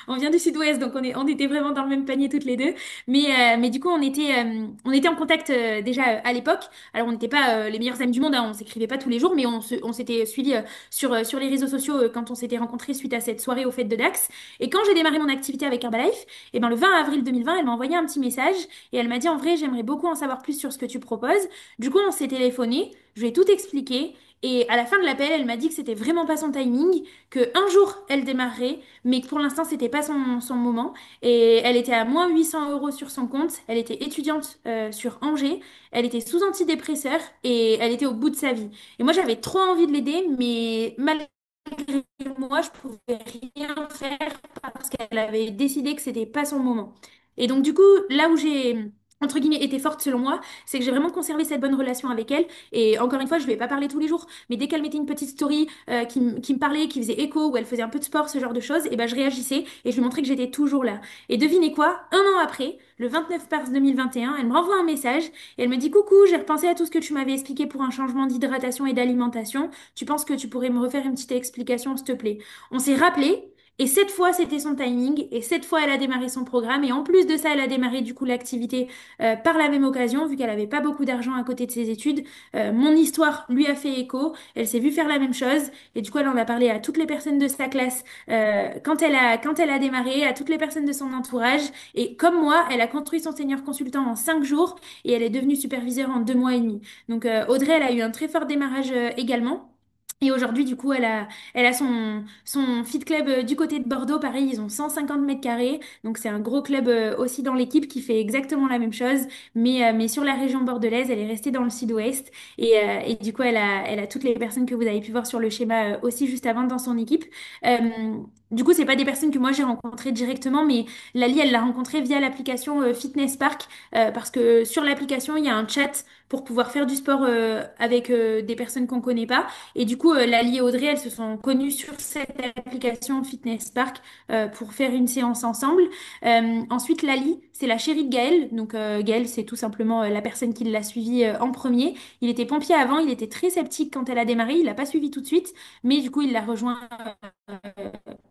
On vient du Sud-Ouest, donc on était vraiment dans le même panier toutes les deux. Mais du coup, on était en contact déjà à l'époque. Alors on n'était pas les meilleurs amis du monde, hein, on s'écrivait pas tous les jours, mais on s'était suivi sur les réseaux sociaux quand on s'était rencontrés suite à cette soirée au Fêtes de Dax. Et quand j'ai démarré mon activité avec Herbalife, et ben le 20 avril 2020, elle m'a envoyé un petit message et elle m'a dit en vrai, j'aimerais beaucoup en savoir plus sur ce que tu proposes. Du coup, on s'est téléphoné, je lui ai tout expliqué et à la fin de l'appel, elle m'a dit que c'était vraiment pas son timing, que un jour elle démarrerait, mais que pour l'instant c'était pas son moment. Et elle était à moins 800 euros sur son compte, elle était étudiante sur Angers, elle était sous antidépresseur et elle était au bout de sa vie. Et moi j'avais trop envie de l'aider, mais malgré moi, je pouvais rien faire parce qu'elle avait décidé que c'était pas son moment. Et donc, du coup, là où j'ai, entre guillemets, été forte selon moi, c'est que j'ai vraiment conservé cette bonne relation avec elle. Et encore une fois, je lui ai pas parlé tous les jours, mais dès qu'elle mettait une petite story qui me parlait, qui faisait écho, où elle faisait un peu de sport, ce genre de choses, et ben, je réagissais et je lui montrais que j'étais toujours là. Et devinez quoi? Un an après, le 29 mars 2021, elle me renvoie un message et elle me dit: Coucou, j'ai repensé à tout ce que tu m'avais expliqué pour un changement d'hydratation et d'alimentation. Tu penses que tu pourrais me refaire une petite explication, s'il te plaît? On s'est rappelé. Et cette fois, c'était son timing. Et cette fois, elle a démarré son programme. Et en plus de ça, elle a démarré du coup l'activité par la même occasion, vu qu'elle avait pas beaucoup d'argent à côté de ses études. Mon histoire lui a fait écho. Elle s'est vue faire la même chose. Et du coup, elle en a parlé à toutes les personnes de sa classe quand elle a démarré, à toutes les personnes de son entourage. Et comme moi, elle a construit son senior consultant en 5 jours et elle est devenue superviseure en 2 mois et demi. Donc Audrey, elle a eu un très fort démarrage également. Et aujourd'hui, du coup, elle a son Fit Club du côté de Bordeaux. Pareil, ils ont 150 mètres carrés. Donc, c'est un gros club aussi dans l'équipe qui fait exactement la même chose. Mais sur la région bordelaise, elle est restée dans le sud-ouest. Et du coup, elle a toutes les personnes que vous avez pu voir sur le schéma aussi juste avant dans son équipe. Euh, du coup, c'est pas des personnes que moi j'ai rencontrées directement, mais Lali, elle l'a rencontrée via l'application Fitness Park. Parce que sur l'application, il y a un chat pour pouvoir faire du sport avec des personnes qu'on connaît pas. Et du coup, Lali et Audrey, elles se sont connues sur cette application Fitness Park pour faire une séance ensemble. Ensuite, Lali, c'est la chérie de Gaël. Donc, Gaël, c'est tout simplement la personne qui l'a suivi en premier. Il était pompier avant, il était très sceptique quand elle a démarré. Il l'a pas suivi tout de suite, mais du coup, il l'a rejoint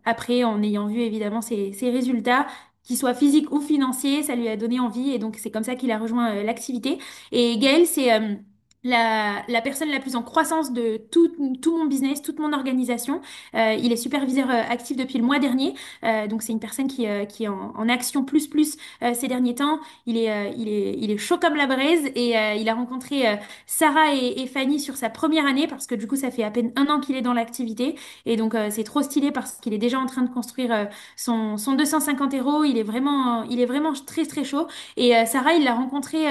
après en ayant vu évidemment ses résultats. Qu'ils soient physiques ou financiers, ça lui a donné envie et donc c'est comme ça qu'il a rejoint l'activité. Et Gaël, c'est la personne la plus en croissance de tout mon business, toute mon organisation. Il est superviseur actif depuis le mois dernier. Donc c'est une personne qui est en action plus ces derniers temps. Il est chaud comme la braise et il a rencontré Sarah et Fanny sur sa première année parce que du coup ça fait à peine un an qu'il est dans l'activité. Et donc c'est trop stylé parce qu'il est déjà en train de construire son 250 euros. Il est vraiment très très chaud. Et Sarah, il l'a rencontré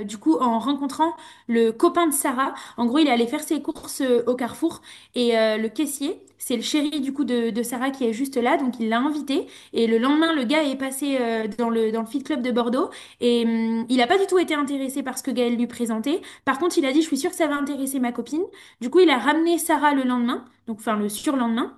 du coup en rencontrant le copain de Sarah. En gros, il est allé faire ses courses au Carrefour et le caissier, c'est le chéri du coup de Sarah qui est juste là, donc il l'a invité. Et le lendemain, le gars est passé dans le Fit Club de Bordeaux et il n'a pas du tout été intéressé par ce que Gaël lui présentait. Par contre, il a dit, je suis sûre que ça va intéresser ma copine. Du coup, il a ramené Sarah le lendemain, donc enfin le surlendemain.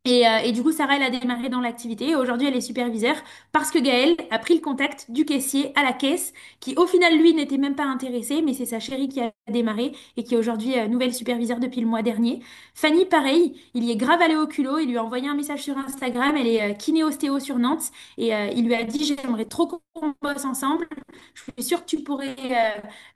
Et du coup, Sarah, elle a démarré dans l'activité. Et aujourd'hui, elle est superviseure parce que Gaël a pris le contact du caissier à la caisse, qui au final, lui, n'était même pas intéressé, mais c'est sa chérie qui a démarré et qui est aujourd'hui nouvelle superviseure depuis le mois dernier. Fanny, pareil, il y est grave allé au culot. Il lui a envoyé un message sur Instagram. Elle est kiné-ostéo sur Nantes. Et il lui a dit, j'aimerais trop qu'on bosse ensemble. Je suis sûre que tu pourrais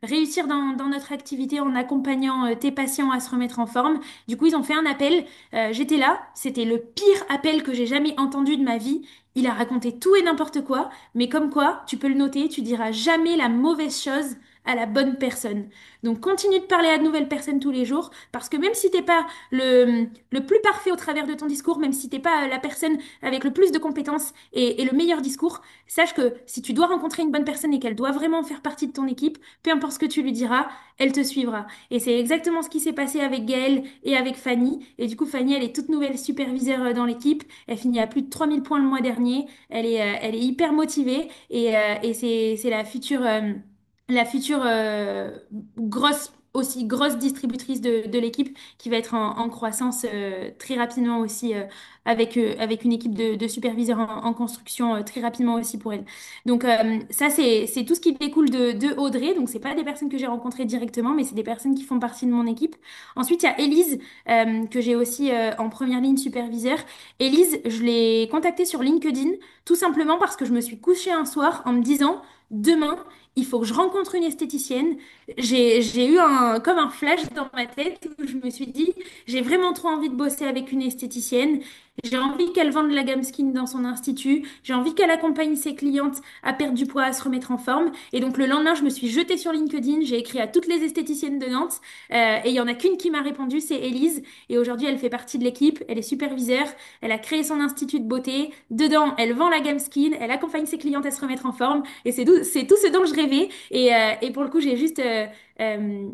réussir dans notre activité en accompagnant tes patients à se remettre en forme. Du coup, ils ont fait un appel. J'étais là, c'était le pire appel que j'ai jamais entendu de ma vie. Il a raconté tout et n'importe quoi, mais comme quoi, tu peux le noter, tu diras jamais la mauvaise chose à la bonne personne. Donc continue de parler à de nouvelles personnes tous les jours, parce que même si t'es pas le plus parfait au travers de ton discours, même si t'es pas la personne avec le plus de compétences et le meilleur discours, sache que si tu dois rencontrer une bonne personne et qu'elle doit vraiment faire partie de ton équipe, peu importe ce que tu lui diras, elle te suivra. Et c'est exactement ce qui s'est passé avec Gaëlle et avec Fanny. Et du coup, Fanny, elle est toute nouvelle superviseure dans l'équipe. Elle finit à plus de 3000 points le mois dernier. Elle est hyper motivée et c'est la future aussi grosse distributrice de l'équipe qui va être en croissance très rapidement aussi avec une équipe de superviseurs en construction très rapidement aussi pour elle. Donc ça c'est tout ce qui découle de Audrey. Donc c'est pas des personnes que j'ai rencontrées directement, mais c'est des personnes qui font partie de mon équipe. Ensuite il y a Élise que j'ai aussi en première ligne superviseur. Élise, je l'ai contactée sur LinkedIn tout simplement parce que je me suis couchée un soir en me disant demain il faut que je rencontre une esthéticienne. J'ai eu comme un flash dans ma tête où je me suis dit, j'ai vraiment trop envie de bosser avec une esthéticienne. J'ai envie qu'elle vende la gamme skin dans son institut. J'ai envie qu'elle accompagne ses clientes à perdre du poids, à se remettre en forme. Et donc le lendemain, je me suis jetée sur LinkedIn. J'ai écrit à toutes les esthéticiennes de Nantes. Et il y en a qu'une qui m'a répondu, c'est Élise. Et aujourd'hui, elle fait partie de l'équipe. Elle est superviseure. Elle a créé son institut de beauté. Dedans, elle vend la gamme skin. Elle accompagne ses clientes à se remettre en forme. Et c'est tout ce dont je rêvais. Et pour le coup, j'ai juste euh,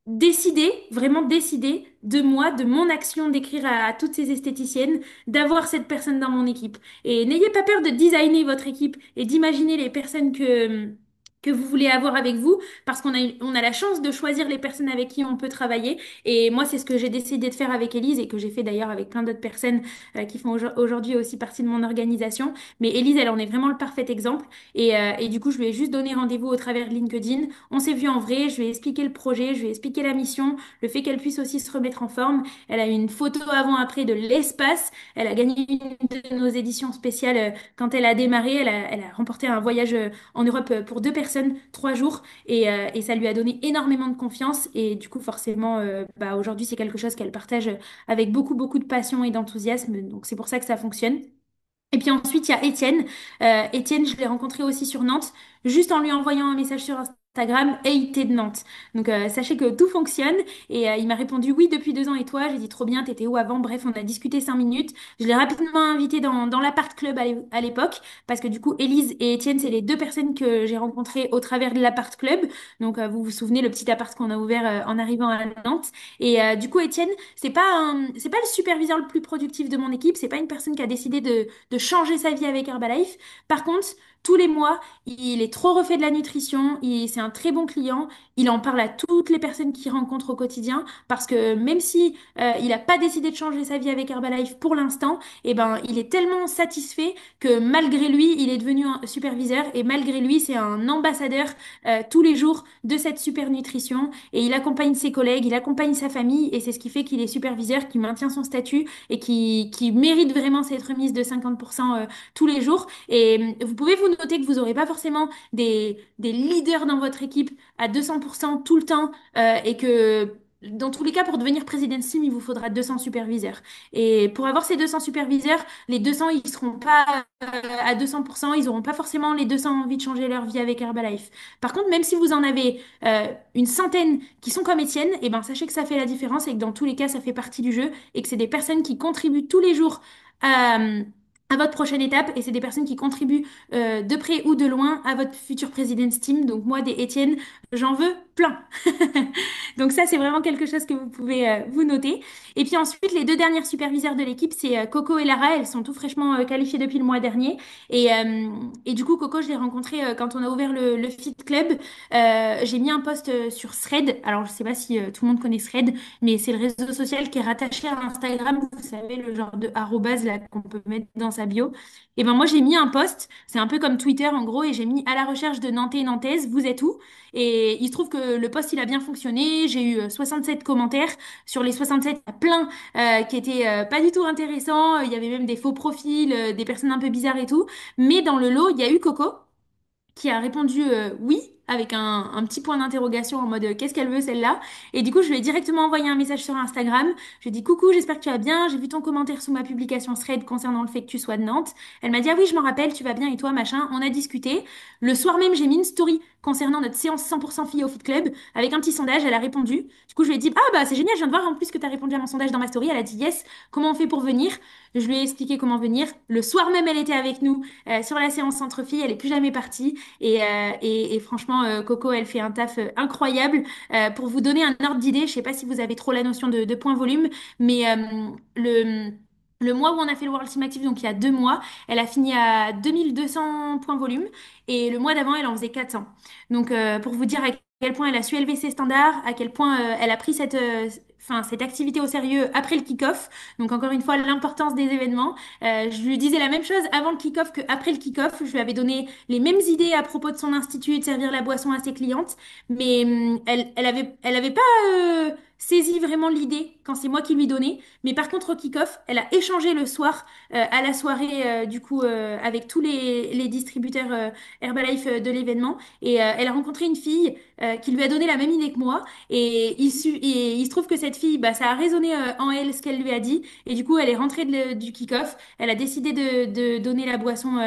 décidé, vraiment décidé de moi, de mon action d'écrire à toutes ces esthéticiennes, d'avoir cette personne dans mon équipe. Et n'ayez pas peur de designer votre équipe et d'imaginer les personnes que vous voulez avoir avec vous, parce qu'on a la chance de choisir les personnes avec qui on peut travailler. Et moi, c'est ce que j'ai décidé de faire avec Élise et que j'ai fait d'ailleurs avec plein d'autres personnes qui font aujourd'hui aussi partie de mon organisation. Mais Élise, elle en est vraiment le parfait exemple. Et du coup, je lui ai juste donné rendez-vous au travers de LinkedIn. On s'est vu en vrai, je lui ai expliqué le projet, je lui ai expliqué la mission, le fait qu'elle puisse aussi se remettre en forme. Elle a eu une photo avant-après de l'espace. Elle a gagné une de nos éditions spéciales quand elle a démarré. Elle a remporté un voyage en Europe pour 2 personnes, 3 jours. Et ça lui a donné énormément de confiance. Et du coup, forcément, bah, aujourd'hui, c'est quelque chose qu'elle partage avec beaucoup, beaucoup de passion et d'enthousiasme. Donc, c'est pour ça que ça fonctionne. Et puis ensuite, il y a Étienne. Étienne, je l'ai rencontré aussi sur Nantes, juste en lui envoyant un message sur Instagram. Instagram EIT de Nantes. Donc sachez que tout fonctionne et il m'a répondu oui depuis 2 ans et toi? J'ai dit trop bien, t'étais où avant? Bref, on a discuté 5 minutes. Je l'ai rapidement invité dans l'appart club à l'époque parce que du coup Élise et Étienne c'est les deux personnes que j'ai rencontrées au travers de l'appart club. Donc vous vous souvenez le petit appart qu'on a ouvert en arrivant à Nantes. Et du coup Étienne c'est pas le superviseur le plus productif de mon équipe, c'est pas une personne qui a décidé de changer sa vie avec Herbalife. Par contre tous les mois il est trop refait de la nutrition, c'est un très bon client, il en parle à toutes les personnes qu'il rencontre au quotidien parce que même si il n'a pas décidé de changer sa vie avec Herbalife pour l'instant, eh ben, il est tellement satisfait que malgré lui, il est devenu un superviseur et malgré lui, c'est un ambassadeur tous les jours de cette super nutrition et il accompagne ses collègues, il accompagne sa famille et c'est ce qui fait qu'il est superviseur, qui maintient son statut et qui mérite vraiment cette remise de 50% tous les jours. Et vous pouvez vous noter que vous n'aurez pas forcément des leaders dans votre équipe à 200% tout le temps et que dans tous les cas, pour devenir président team, il vous faudra 200 superviseurs. Et pour avoir ces 200 superviseurs, les 200, ils seront pas à 200%, ils n'auront pas forcément les 200 envie de changer leur vie avec Herbalife. Par contre, même si vous en avez une centaine qui sont comme Étienne, et ben, sachez que ça fait la différence et que dans tous les cas, ça fait partie du jeu et que c'est des personnes qui contribuent tous les jours à, à votre prochaine étape et c'est des personnes qui contribuent de près ou de loin à votre futur President's Team. Donc moi, des Étienne, j'en veux plein. Donc ça, c'est vraiment quelque chose que vous pouvez vous noter. Et puis ensuite, les deux dernières superviseurs de l'équipe, c'est Coco et Lara. Elles sont tout fraîchement qualifiées depuis le mois dernier. Et du coup, Coco, je l'ai rencontrée quand on a ouvert le Fit Club. J'ai mis un post sur Thread. Alors, je sais pas si tout le monde connaît Thread, mais c'est le réseau social qui est rattaché à Instagram. Vous savez, le genre de arrobase là qu'on peut mettre dans sa bio. Et ben moi, j'ai mis un post. C'est un peu comme Twitter en gros, et j'ai mis à la recherche de Nantais et Nantaises. Vous êtes où? Et il se trouve que le post, il a bien fonctionné. J'ai eu 67 commentaires. Sur les 67, il y a plein qui étaient pas du tout intéressants. Il y avait même des faux profils, des personnes un peu bizarres et tout. Mais dans le lot, il y a eu Coco qui a répondu oui avec un petit point d'interrogation en mode qu'est-ce qu'elle veut celle-là. Et du coup, je lui ai directement envoyé un message sur Instagram. Je lui ai dit coucou, j'espère que tu vas bien. J'ai vu ton commentaire sous ma publication Thread concernant le fait que tu sois de Nantes. Elle m'a dit ah oui, je m'en rappelle, tu vas bien et toi, machin. On a discuté. Le soir même, j'ai mis une story concernant notre séance 100% filles au Foot Club avec un petit sondage. Elle a répondu. Du coup, je lui ai dit ah bah c'est génial, je viens de voir en plus que tu as répondu à mon sondage dans ma story. Elle a dit yes, comment on fait pour venir? Je lui ai expliqué comment venir. Le soir même, elle était avec nous sur la séance centre filles. Elle est plus jamais partie. Et franchement, Coco, elle fait un taf incroyable. Pour vous donner un ordre d'idée, je sais pas si vous avez trop la notion de point volume, mais le mois où on a fait le World Team Active, donc il y a 2 mois, elle a fini à 2200 points volume et le mois d'avant, elle en faisait 400. Donc pour vous dire à quel point elle a su élever ses standards, à quel point elle a pris cette activité au sérieux après le kick-off. Donc encore une fois, l'importance des événements. Je lui disais la même chose avant le kick-off qu'après le kick-off. Je lui avais donné les mêmes idées à propos de son institut et de servir la boisson à ses clientes, mais elle avait pas saisi vraiment l'idée quand c'est moi qui lui donnais. Mais par contre, au kick-off, elle a échangé le soir à la soirée, du coup, avec tous les distributeurs Herbalife de l'événement. Et elle a rencontré une fille qui lui a donné la même idée que moi. Et il se trouve que cette fille, bah, ça a résonné en elle ce qu'elle lui a dit. Et du coup, elle est rentrée du kick-off. Elle a décidé de donner la boisson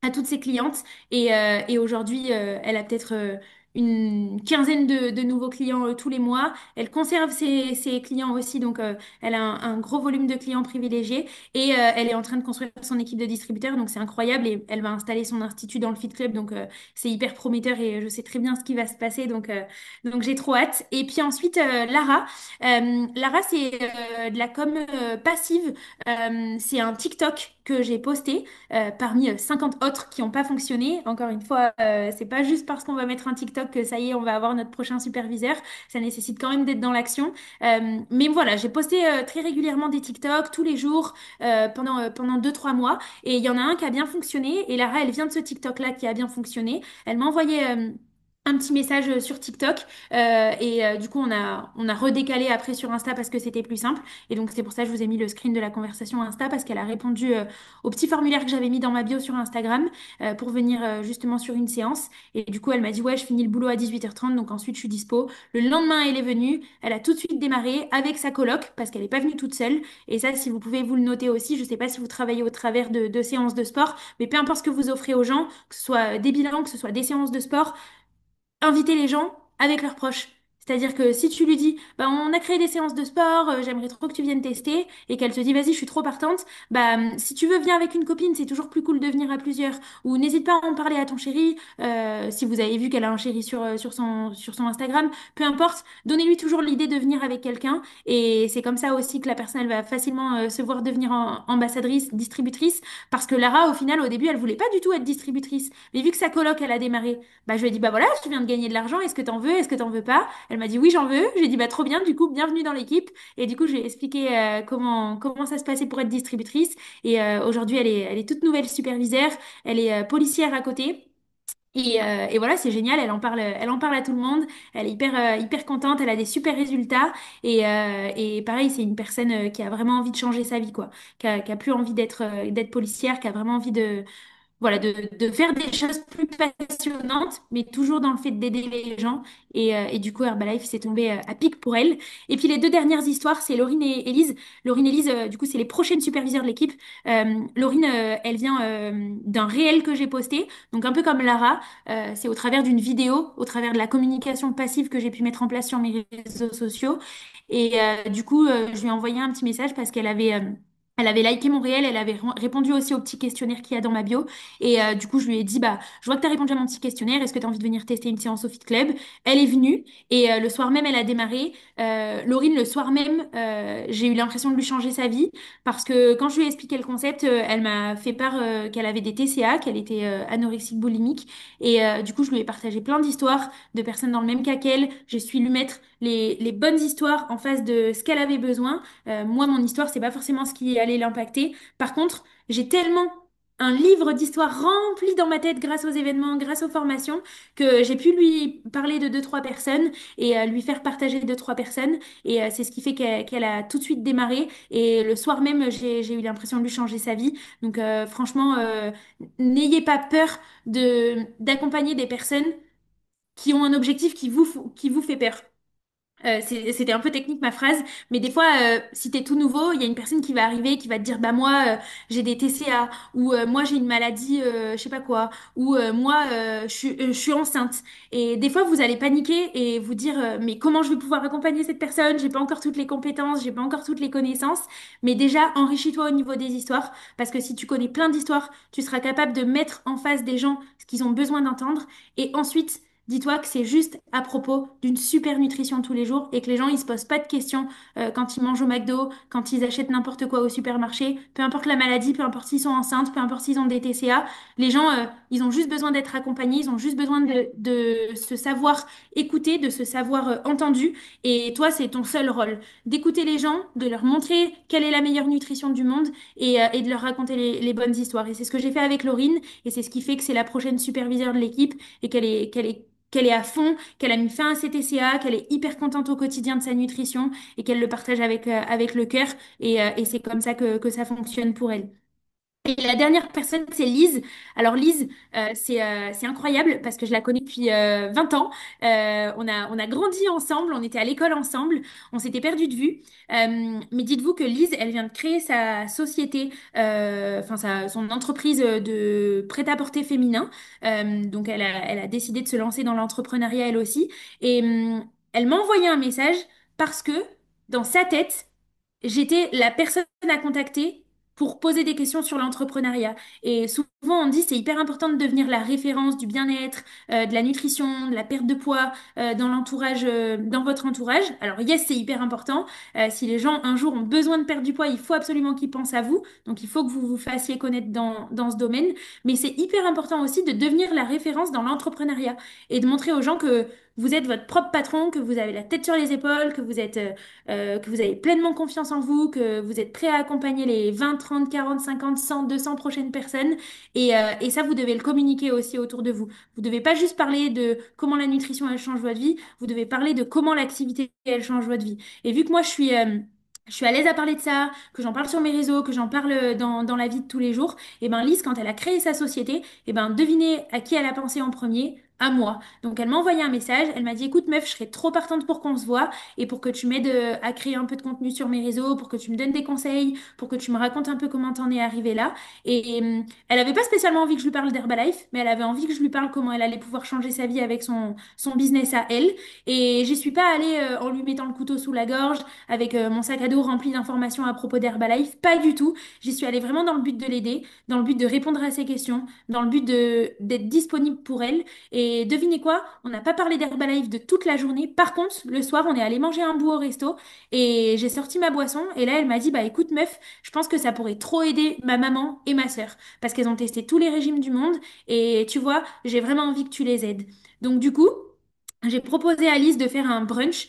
à toutes ses clientes. Et aujourd'hui, elle a peut-être une quinzaine de nouveaux clients tous les mois. Elle conserve ses clients aussi, donc elle a un gros volume de clients privilégiés. Et elle est en train de construire son équipe de distributeurs, donc c'est incroyable. Et elle va installer son institut dans le Fit Club, donc c'est hyper prometteur et je sais très bien ce qui va se passer. Donc j'ai trop hâte. Et puis ensuite, Lara. Lara, c'est de la com passive. C'est un TikTok que j'ai posté parmi 50 autres qui n'ont pas fonctionné. Encore une fois, c'est pas juste parce qu'on va mettre un TikTok que ça y est, on va avoir notre prochain superviseur. Ça nécessite quand même d'être dans l'action. Mais voilà, j'ai posté très régulièrement des TikTok tous les jours pendant 2, 3 mois. Et il y en a un qui a bien fonctionné. Et Lara, elle vient de ce TikTok-là qui a bien fonctionné. Elle m'a envoyé un petit message sur TikTok et du coup on a redécalé après sur Insta parce que c'était plus simple et donc c'est pour ça que je vous ai mis le screen de la conversation Insta parce qu'elle a répondu au petit formulaire que j'avais mis dans ma bio sur Instagram pour venir justement sur une séance et du coup elle m'a dit ouais je finis le boulot à 18h30 donc ensuite je suis dispo. Le lendemain elle est venue, elle a tout de suite démarré avec sa coloc parce qu'elle n'est pas venue toute seule et ça si vous pouvez vous le noter aussi, je sais pas si vous travaillez au travers de séances de sport mais peu importe ce que vous offrez aux gens, que ce soit des bilans, que ce soit des séances de sport, inviter les gens avec leurs proches. C'est-à-dire que si tu lui dis, bah, on a créé des séances de sport, j'aimerais trop que tu viennes tester, et qu'elle te dit, vas-y, je suis trop partante, bah, si tu veux, viens avec une copine, c'est toujours plus cool de venir à plusieurs. Ou n'hésite pas à en parler à ton chéri, si vous avez vu qu'elle a un chéri sur son Instagram, peu importe, donnez-lui toujours l'idée de venir avec quelqu'un, et c'est comme ça aussi que la personne, elle va facilement se voir devenir ambassadrice, distributrice, parce que Lara, au final, au début, elle voulait pas du tout être distributrice, mais vu que sa coloc, elle a démarré, bah, je lui ai dit, bah voilà, tu viens de gagner de l'argent, est-ce que t'en veux, est-ce que t'en veux pas? Elle m'a dit, oui, j'en veux. J'ai dit, bah trop bien, du coup, bienvenue dans l'équipe. Et du coup, j'ai expliqué comment ça se passait pour être distributrice. Et aujourd'hui, elle est toute nouvelle superviseure, elle est policière à côté. Et voilà, c'est génial, elle en parle à tout le monde, elle est hyper contente, elle a des super résultats. Et pareil, c'est une personne qui a vraiment envie de changer sa vie, quoi, qui a plus envie d'être policière, qui a vraiment envie voilà, de faire des choses plus passionnantes, mais toujours dans le fait d'aider les gens. Et du coup, Herbalife s'est tombé à pic pour elle. Et puis les deux dernières histoires, c'est Laurine et Élise. Laurine et Élise, du coup, c'est les prochaines superviseurs de l'équipe. Laurine, elle vient d'un réel que j'ai posté, donc un peu comme Lara. C'est au travers d'une vidéo, au travers de la communication passive que j'ai pu mettre en place sur mes réseaux sociaux. Et du coup, je lui ai envoyé un petit message parce qu'elle avait... elle avait liké mon réel, elle avait répondu aussi au petit questionnaire qu'il y a dans ma bio. Et du coup, je lui ai dit, bah, je vois que tu as répondu à mon petit questionnaire. Est-ce que tu as envie de venir tester une séance au Fit Club? Elle est venue et le soir même, elle a démarré. Laurine, le soir même, j'ai eu l'impression de lui changer sa vie parce que quand je lui ai expliqué le concept, elle m'a fait part qu'elle avait des TCA, qu'elle était anorexique boulimique. Et du coup, je lui ai partagé plein d'histoires de personnes dans le même cas qu'elle. J'ai su lui mettre les bonnes histoires en face de ce qu'elle avait besoin. Moi, mon histoire, c'est pas forcément ce qui allait l'impacter. Par contre, j'ai tellement un livre d'histoire rempli dans ma tête grâce aux événements, grâce aux formations, que j'ai pu lui parler de deux, trois personnes et lui faire partager deux, trois personnes. Et c'est ce qui fait qu'elle a tout de suite démarré. Et le soir même, j'ai eu l'impression de lui changer sa vie. Donc franchement, n'ayez pas peur d'accompagner des personnes qui ont un objectif qui vous fait peur. C'était un peu technique ma phrase, mais des fois, si t'es tout nouveau, il y a une personne qui va arriver, qui va te dire, bah moi, j'ai des TCA, ou moi j'ai une maladie, je sais pas quoi, ou moi, je suis enceinte. Et des fois, vous allez paniquer et vous dire, mais comment je vais pouvoir accompagner cette personne? J'ai pas encore toutes les compétences, j'ai pas encore toutes les connaissances. Mais déjà, enrichis-toi au niveau des histoires, parce que si tu connais plein d'histoires, tu seras capable de mettre en face des gens ce qu'ils ont besoin d'entendre. Et ensuite, dis-toi que c'est juste à propos d'une super nutrition tous les jours et que les gens ils se posent pas de questions quand ils mangent au McDo, quand ils achètent n'importe quoi au supermarché, peu importe la maladie, peu importe s'ils sont enceintes, peu importe s'ils ont des TCA, les gens ils ont juste besoin d'être accompagnés, ils ont juste besoin de se savoir écouter, de se savoir entendu et toi c'est ton seul rôle d'écouter les gens, de leur montrer quelle est la meilleure nutrition du monde et de leur raconter les bonnes histoires et c'est ce que j'ai fait avec Laurine et c'est ce qui fait que c'est la prochaine superviseure de l'équipe et qu'elle est à fond, qu'elle a mis fin à ses TCA, qu'elle est hyper contente au quotidien de sa nutrition et qu'elle le partage avec le cœur. Et c'est comme ça que ça fonctionne pour elle. Et la dernière personne, c'est Lise. Alors Lise, c'est incroyable parce que je la connais depuis 20 ans. On a grandi ensemble, on était à l'école ensemble, on s'était perdu de vue. Mais dites-vous que Lise, elle vient de créer sa société, son entreprise de prêt-à-porter féminin. Donc elle a décidé de se lancer dans l'entrepreneuriat elle aussi. Et elle m'a envoyé un message parce que dans sa tête, j'étais la personne à contacter pour poser des questions sur l'entrepreneuriat. Et souvent, on dit c'est hyper important de devenir la référence du bien-être, de la nutrition, de la perte de poids dans l'entourage, dans votre entourage. Alors yes, c'est hyper important. Si les gens un jour ont besoin de perdre du poids, il faut absolument qu'ils pensent à vous. Donc il faut que vous vous fassiez connaître dans ce domaine. Mais c'est hyper important aussi de devenir la référence dans l'entrepreneuriat et de montrer aux gens que vous êtes votre propre patron, que vous avez la tête sur les épaules, que vous avez pleinement confiance en vous, que vous êtes prêt à accompagner les 20, 30, 40, 50, 100, 200 prochaines personnes. Et ça, vous devez le communiquer aussi autour de vous. Vous devez pas juste parler de comment la nutrition, elle change votre vie, vous devez parler de comment l'activité, elle change votre vie. Et vu que moi, je suis à l'aise à parler de ça, que j'en parle sur mes réseaux, que j'en parle dans la vie de tous les jours, et ben Lise, quand elle a créé sa société, et ben devinez à qui elle a pensé en premier? à moi. Donc elle m'a envoyé un message, elle m'a dit écoute meuf, je serais trop partante pour qu'on se voit et pour que tu m'aides à créer un peu de contenu sur mes réseaux, pour que tu me donnes des conseils, pour que tu me racontes un peu comment t'en es arrivé là. Et elle avait pas spécialement envie que je lui parle d'Herbalife, mais elle avait envie que je lui parle comment elle allait pouvoir changer sa vie avec son business à elle. Et j'y suis pas allée en lui mettant le couteau sous la gorge, avec mon sac à dos rempli d'informations à propos d'Herbalife, pas du tout. J'y suis allée vraiment dans le but de l'aider, dans le but de répondre à ses questions, dans le but d'être disponible pour elle. Et devinez quoi? On n'a pas parlé d'Herbalife de toute la journée. Par contre, le soir, on est allé manger un bout au resto et j'ai sorti ma boisson. Et là, elle m'a dit, bah écoute, meuf, je pense que ça pourrait trop aider ma maman et ma sœur parce qu'elles ont testé tous les régimes du monde et tu vois, j'ai vraiment envie que tu les aides. Donc du coup, j'ai proposé à Alice de faire un brunch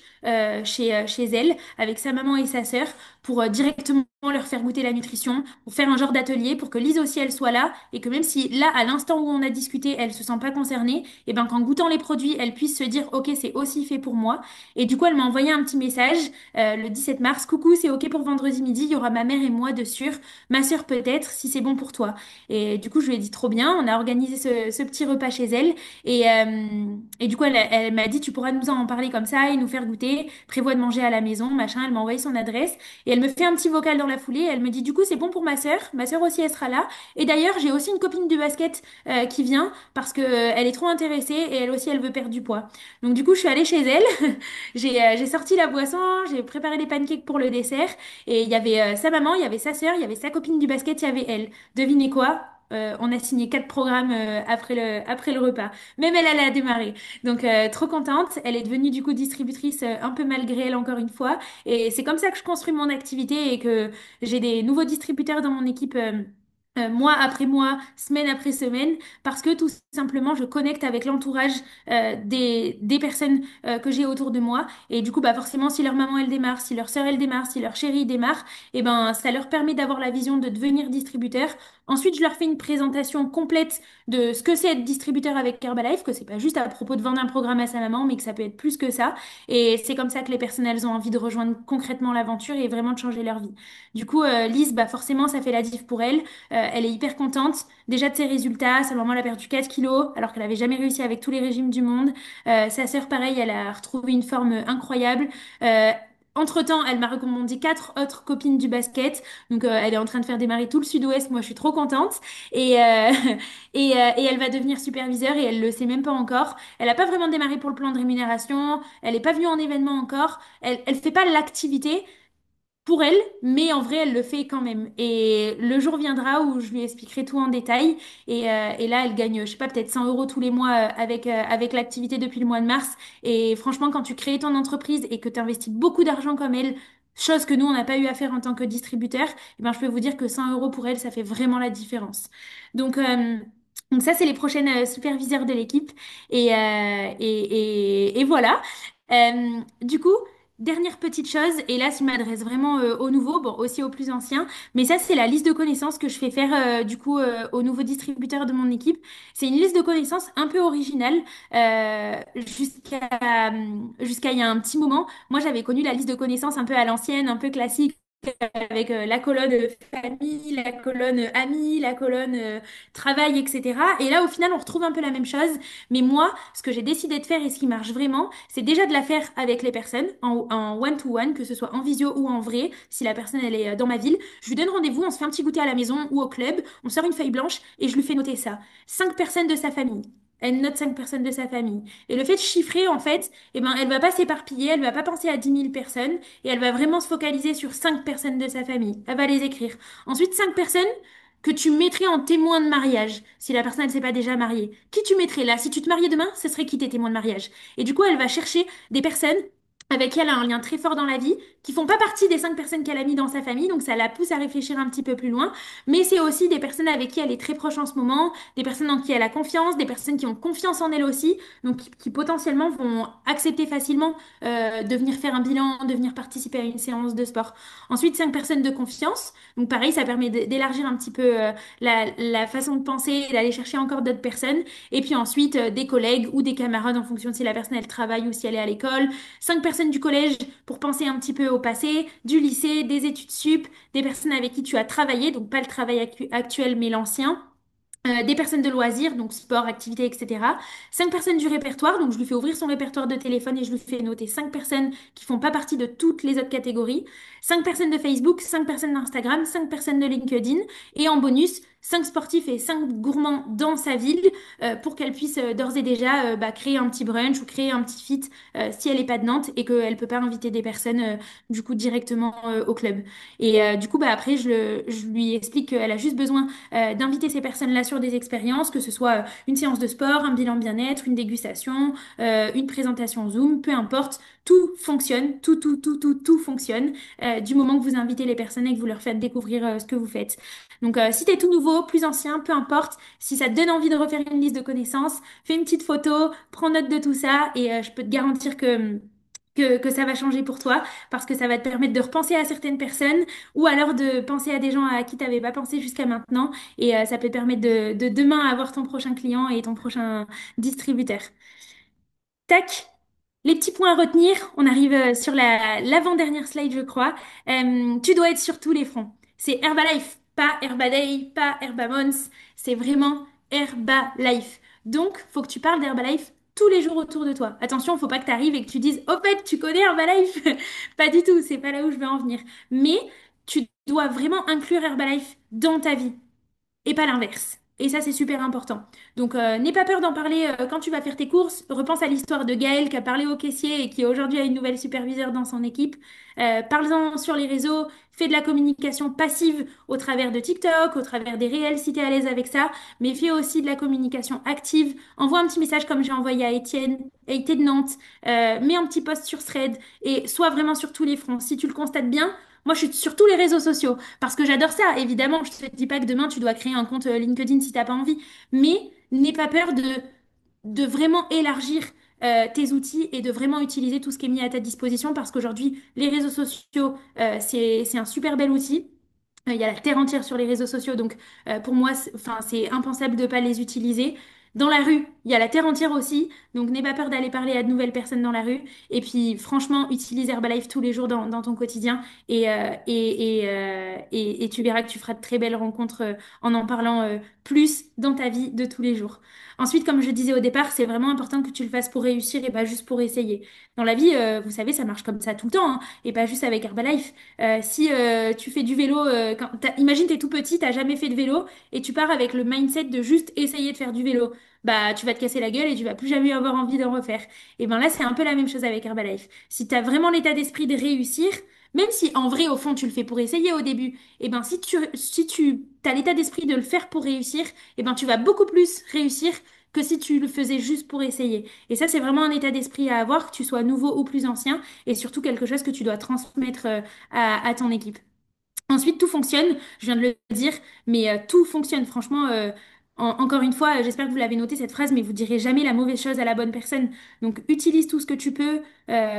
chez elle avec sa maman et sa sœur pour directement leur faire goûter la nutrition, pour faire un genre d'atelier pour que Lise aussi elle soit là et que même si là à l'instant où on a discuté elle se sent pas concernée, et ben qu'en goûtant les produits elle puisse se dire ok c'est aussi fait pour moi. Et du coup elle m'a envoyé un petit message le 17 mars, coucou c'est ok pour vendredi midi, il y aura ma mère et moi dessus, ma sœur peut-être si c'est bon pour toi. Et du coup je lui ai dit trop bien, on a organisé ce petit repas chez elle. Et du coup, elle m'a dit, tu pourras nous en parler comme ça et nous faire goûter. Prévois de manger à la maison, machin. Elle m'a envoyé son adresse et elle me fait un petit vocal dans la foulée. Elle me dit, du coup, c'est bon pour ma sœur. Ma sœur aussi, elle sera là. Et d'ailleurs, j'ai aussi une copine du basket qui vient parce que elle est trop intéressée et elle aussi, elle veut perdre du poids. Donc du coup, je suis allée chez elle. J'ai sorti la boisson, j'ai préparé les pancakes pour le dessert. Et il y avait sa maman, il y avait sa sœur, il y avait sa copine du basket, il y avait elle. Devinez quoi? On a signé 4 programmes après le repas. Même elle a démarré. Donc, trop contente. Elle est devenue du coup distributrice un peu malgré elle encore une fois. Et c'est comme ça que je construis mon activité et que j'ai des nouveaux distributeurs dans mon équipe. Mois après mois, semaine après semaine, parce que tout simplement je connecte avec l'entourage des personnes que j'ai autour de moi. Et du coup, bah forcément, si leur maman elle démarre, si leur sœur elle démarre, si leur chérie démarre, et ben ça leur permet d'avoir la vision de devenir distributeur. Ensuite, je leur fais une présentation complète de ce que c'est être distributeur avec Herbalife, que c'est pas juste à propos de vendre un programme à sa maman, mais que ça peut être plus que ça. Et c'est comme ça que les personnes, elles ont envie de rejoindre concrètement l'aventure et vraiment de changer leur vie. Du coup, Lise, bah forcément, ça fait la diff pour elle. Elle est hyper contente déjà de ses résultats. Sa maman, elle a perdu 4 kilos alors qu'elle avait jamais réussi avec tous les régimes du monde. Sa sœur, pareil, elle a retrouvé une forme incroyable. Euh, Entre-temps, elle m'a recommandé 4 autres copines du basket. Donc, elle est en train de faire démarrer tout le sud-ouest. Moi, je suis trop contente. Et, et elle va devenir superviseure et elle le sait même pas encore. Elle a pas vraiment démarré pour le plan de rémunération. Elle est pas venue en événement encore. Elle fait pas l'activité pour elle, mais en vrai, elle le fait quand même. Et le jour viendra où je lui expliquerai tout en détail. Et là, elle gagne, je sais pas, peut-être 100 euros tous les mois avec l'activité depuis le mois de mars. Et franchement, quand tu crées ton entreprise et que tu investis beaucoup d'argent comme elle, chose que nous, on n'a pas eu à faire en tant que distributeur, eh ben, je peux vous dire que 100 euros pour elle, ça fait vraiment la différence. Donc, euh, donc ça, c'est les prochaines superviseurs de l'équipe. Et voilà. Du coup, dernière petite chose, et là, je m'adresse vraiment aux nouveaux, bon, aussi aux plus anciens, mais ça, c'est la liste de connaissances que je fais faire du coup aux nouveaux distributeurs de mon équipe. C'est une liste de connaissances un peu originale. Jusqu'à il y a un petit moment, moi, j'avais connu la liste de connaissances un peu à l'ancienne, un peu classique avec la colonne famille, la colonne amis, la colonne travail, etc. Et là, au final, on retrouve un peu la même chose. Mais moi, ce que j'ai décidé de faire et ce qui marche vraiment, c'est déjà de la faire avec les personnes en one-to-one, que ce soit en visio ou en vrai, si la personne, elle est dans ma ville. Je lui donne rendez-vous, on se fait un petit goûter à la maison ou au club, on sort une feuille blanche et je lui fais noter ça. 5 personnes de sa famille. Elle note 5 personnes de sa famille. Et le fait de chiffrer, en fait, eh ben, elle va pas s'éparpiller, elle va pas penser à 10 000 personnes et elle va vraiment se focaliser sur 5 personnes de sa famille. Elle va les écrire. Ensuite, 5 personnes que tu mettrais en témoin de mariage, si la personne ne s'est pas déjà mariée. Qui tu mettrais là? Si tu te mariais demain, ce serait qui tes témoins de mariage? Et du coup, elle va chercher des personnes avec qui elle a un lien très fort dans la vie, qui font pas partie des 5 personnes qu'elle a mis dans sa famille, donc ça la pousse à réfléchir un petit peu plus loin, mais c'est aussi des personnes avec qui elle est très proche en ce moment, des personnes en qui elle a confiance, des personnes qui ont confiance en elle aussi, donc qui potentiellement vont accepter facilement de venir faire un bilan, de venir participer à une séance de sport. Ensuite, 5 personnes de confiance. Donc pareil, ça permet d'élargir un petit peu la façon de penser et d'aller chercher encore d'autres personnes. Et puis ensuite, des collègues ou des camarades en fonction de si la personne elle travaille ou si elle est à l'école. 5 personnes du collège pour penser un petit peu au passé, du lycée, des études sup, des personnes avec qui tu as travaillé, donc pas le travail actuel mais l'ancien. des personnes de loisirs, donc sport, activités, etc. 5 personnes du répertoire, donc je lui fais ouvrir son répertoire de téléphone et je lui fais noter 5 personnes qui font pas partie de toutes les autres catégories. 5 personnes de Facebook, 5 personnes d'Instagram, 5 personnes de LinkedIn. Et en bonus, 5 sportifs et 5 gourmands dans sa ville pour qu'elle puisse d'ores et déjà créer un petit brunch ou créer un petit fit si elle n'est pas de Nantes et qu'elle peut pas inviter des personnes du coup directement au club. Et du coup, après, je lui explique qu'elle a juste besoin d'inviter ces personnes-là sur des expériences, que ce soit une séance de sport, un bilan bien-être, une dégustation, une présentation Zoom, peu importe, tout fonctionne, tout fonctionne du moment que vous invitez les personnes et que vous leur faites découvrir ce que vous faites. Donc, si tu es tout nouveau, plus ancien, peu importe, si ça te donne envie de refaire une liste de connaissances, fais une petite photo, prends note de tout ça et je peux te garantir que ça va changer pour toi parce que ça va te permettre de repenser à certaines personnes ou alors de penser à des gens à qui tu n'avais pas pensé jusqu'à maintenant et ça peut te permettre de demain avoir ton prochain client et ton prochain distributeur. Tac, les petits points à retenir. On arrive sur l'avant-dernière slide, je crois. Tu dois être sur tous les fronts. C'est Herbalife, pas Herbaday, pas Herbamons. C'est vraiment Herbalife. Donc, faut que tu parles d'Herbalife tous les jours autour de toi. Attention, faut pas que tu arrives et que tu dises, au fait, tu connais Herbalife? Pas du tout, c'est pas là où je veux en venir. Mais tu dois vraiment inclure Herbalife dans ta vie et pas l'inverse. Et ça, c'est super important. Donc, n'aie pas peur d'en parler quand tu vas faire tes courses. Repense à l'histoire de Gaël qui a parlé au caissier et qui aujourd'hui a une nouvelle superviseure dans son équipe. Parle-en sur les réseaux. Fais de la communication passive au travers de TikTok, au travers des réels si tu es à l'aise avec ça. Mais fais aussi de la communication active. Envoie un petit message comme j'ai envoyé à Étienne, Étienne de Nantes. Mets un petit post sur Thread et sois vraiment sur tous les fronts. Si tu le constates bien, moi, je suis sur tous les réseaux sociaux parce que j'adore ça. Évidemment, je te dis pas que demain tu dois créer un compte LinkedIn si t'as pas envie, mais n'aie pas peur de vraiment élargir tes outils et de vraiment utiliser tout ce qui est mis à ta disposition parce qu'aujourd'hui, les réseaux sociaux, c'est un super bel outil. Il y a la terre entière sur les réseaux sociaux, donc pour moi, enfin, c'est impensable de ne pas les utiliser. Dans la rue, il y a la terre entière aussi, donc n'aie pas peur d'aller parler à de nouvelles personnes dans la rue. Et puis, franchement, utilise Herbalife tous les jours dans ton quotidien et tu verras que tu feras de très belles rencontres en parlant plus dans ta vie de tous les jours. Ensuite, comme je disais au départ, c'est vraiment important que tu le fasses pour réussir et pas juste pour essayer. Dans la vie, vous savez, ça marche comme ça tout le temps, hein, et pas juste avec Herbalife. Si tu fais du vélo, imagine t'es tout petit, t'as jamais fait de vélo et tu pars avec le mindset de juste essayer de faire du vélo, bah tu vas te casser la gueule et tu vas plus jamais avoir envie d'en refaire. Et ben là c'est un peu la même chose avec Herbalife. Si t'as vraiment l'état d'esprit de réussir, même si en vrai au fond tu le fais pour essayer au début, et ben si tu t'as l'état d'esprit de le faire pour réussir, et ben tu vas beaucoup plus réussir que si tu le faisais juste pour essayer. Et ça, c'est vraiment un état d'esprit à avoir, que tu sois nouveau ou plus ancien, et surtout quelque chose que tu dois transmettre à ton équipe. Ensuite, tout fonctionne, je viens de le dire, mais tout fonctionne. Franchement, encore une fois, j'espère que vous l'avez noté cette phrase, mais vous direz jamais la mauvaise chose à la bonne personne. Donc, utilise tout ce que tu peux.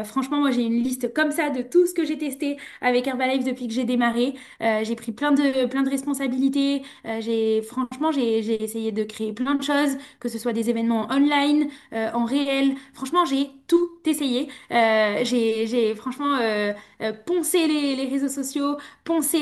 Franchement, moi, j'ai une liste comme ça de tout ce que j'ai testé avec Herbalife depuis que j'ai démarré. J'ai pris plein de responsabilités. Franchement, j'ai essayé de créer plein de choses, que ce soit des événements online, en réel. Franchement, j'ai tout essayé. J'ai franchement poncé les réseaux sociaux, poncer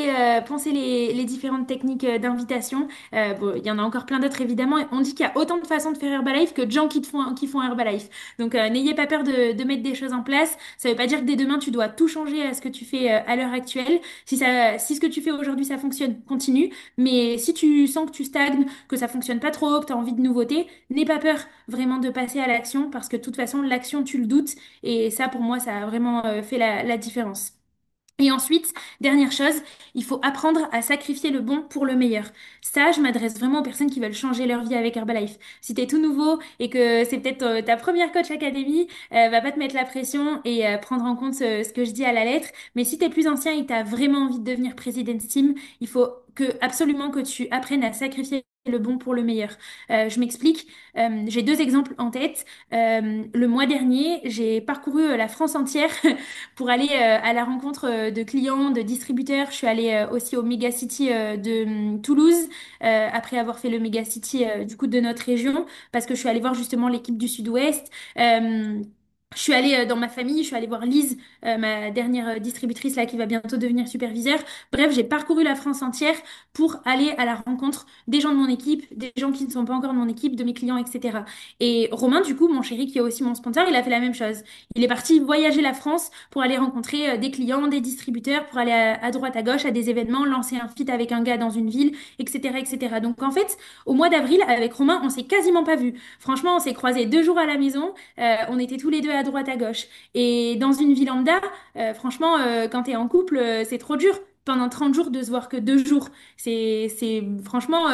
les différentes techniques d'invitation. Bon, il y en a encore plein d'autres évidemment. On dit qu'il y a autant de façons de faire Herbalife que de gens qui font Herbalife. Donc n'ayez pas peur de mettre des choses en place. Ça ne veut pas dire que dès demain tu dois tout changer à ce que tu fais à l'heure actuelle. Si ce que tu fais aujourd'hui ça fonctionne, continue. Mais si tu sens que tu stagnes, que ça fonctionne pas trop, que tu as envie de nouveautés, n'aie pas peur vraiment de passer à l'action parce que de toute façon l'action tu le doutes et ça pour moi ça a vraiment fait la différence. Et ensuite, dernière chose, il faut apprendre à sacrifier le bon pour le meilleur. Ça, je m'adresse vraiment aux personnes qui veulent changer leur vie avec Herbalife. Si t'es tout nouveau et que c'est peut-être ta première coach académie, va pas te mettre la pression et prendre en compte ce que je dis à la lettre. Mais si t'es plus ancien et que t'as vraiment envie de devenir President's Team, il faut absolument que tu apprennes à sacrifier le bon pour le meilleur. Je m'explique. J'ai 2 exemples en tête. Le mois dernier, j'ai parcouru la France entière pour aller à la rencontre de clients, de distributeurs. Je suis allée aussi au Megacity de Toulouse après avoir fait le Megacity du coup de notre région parce que je suis allée voir justement l'équipe du Sud-Ouest. Je suis allée dans ma famille, je suis allée voir Lise, ma dernière distributrice là qui va bientôt devenir superviseure. Bref, j'ai parcouru la France entière pour aller à la rencontre des gens de mon équipe, des gens qui ne sont pas encore de mon équipe, de mes clients, etc. Et Romain, du coup, mon chéri qui est aussi mon sponsor, il a fait la même chose. Il est parti voyager la France pour aller rencontrer des clients, des distributeurs, pour aller à droite, à gauche, à des événements, lancer un feat avec un gars dans une ville, etc., etc. Donc en fait, au mois d'avril, avec Romain, on s'est quasiment pas vus. Franchement, on s'est croisés 2 jours à la maison. On était tous les deux à droite, à gauche. Et dans une vie lambda, franchement, quand t'es en couple, c'est trop dur. Pendant 30 jours, de se voir que 2 jours. Franchement,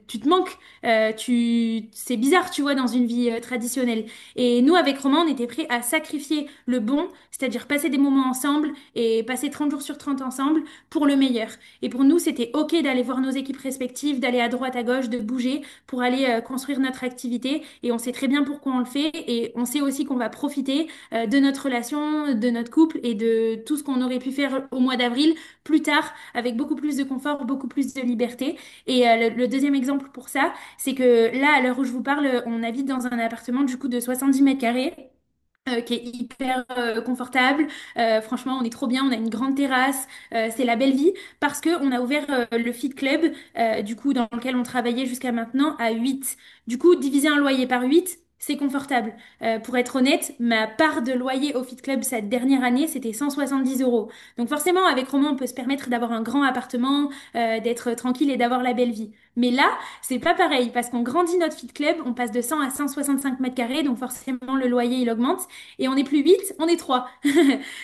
tu te manques. C'est bizarre, tu vois, dans une vie traditionnelle. Et nous, avec Romain, on était prêts à sacrifier le bon, c'est-à-dire passer des moments ensemble et passer 30 jours sur 30 ensemble pour le meilleur. Et pour nous, c'était OK d'aller voir nos équipes respectives, d'aller à droite, à gauche, de bouger pour aller construire notre activité. Et on sait très bien pourquoi on le fait. Et on sait aussi qu'on va profiter de notre relation, de notre couple et de tout ce qu'on aurait pu faire au mois d'avril plus tard avec beaucoup plus de confort, beaucoup plus de liberté. Et le deuxième exemple pour ça, c'est que là, à l'heure où je vous parle, on habite dans un appartement du coup de 70 mètres carrés. Qui est hyper confortable. Franchement, on est trop bien. On a une grande terrasse. C'est la belle vie parce que on a ouvert le Fit Club, du coup, dans lequel on travaillait jusqu'à maintenant à 8. Du coup, diviser un loyer par 8, c'est confortable. Pour être honnête, ma part de loyer au Fit Club cette dernière année, c'était 170 euros. Donc forcément, avec Romain, on peut se permettre d'avoir un grand appartement, d'être tranquille et d'avoir la belle vie. Mais là, c'est pas pareil parce qu'on grandit notre Fit Club, on passe de 100 à 165 mètres carrés, donc forcément le loyer il augmente. Et on n'est plus 8, on est 3.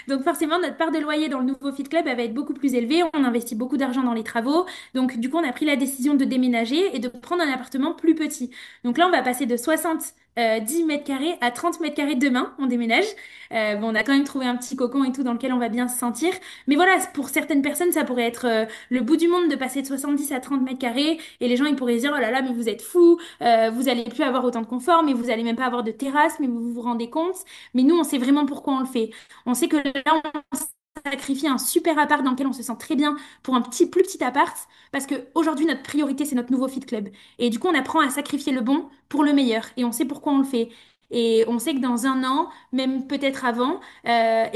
Donc forcément, notre part de loyer dans le nouveau Fit Club, elle va être beaucoup plus élevée. On investit beaucoup d'argent dans les travaux. Donc du coup, on a pris la décision de déménager et de prendre un appartement plus petit. Donc là, on va passer de 10 mètres carrés à 30 mètres carrés demain. On déménage. Bon, on a quand même trouvé un petit cocon et tout dans lequel on va bien se sentir. Mais voilà, pour certaines personnes, ça pourrait être le bout du monde de passer de 70 à 30 mètres carrés. Et les gens, ils pourraient se dire, oh là là, mais vous êtes fous, vous allez plus avoir autant de confort, mais vous allez même pas avoir de terrasse, mais vous vous rendez compte. Mais nous, on sait vraiment pourquoi on le fait. On sait que là, on sacrifie un super appart dans lequel on se sent très bien pour un plus petit appart, parce que aujourd'hui notre priorité, c'est notre nouveau Fit Club. Et du coup, on apprend à sacrifier le bon pour le meilleur. Et on sait pourquoi on le fait. Et on sait que dans un an, même peut-être avant, eh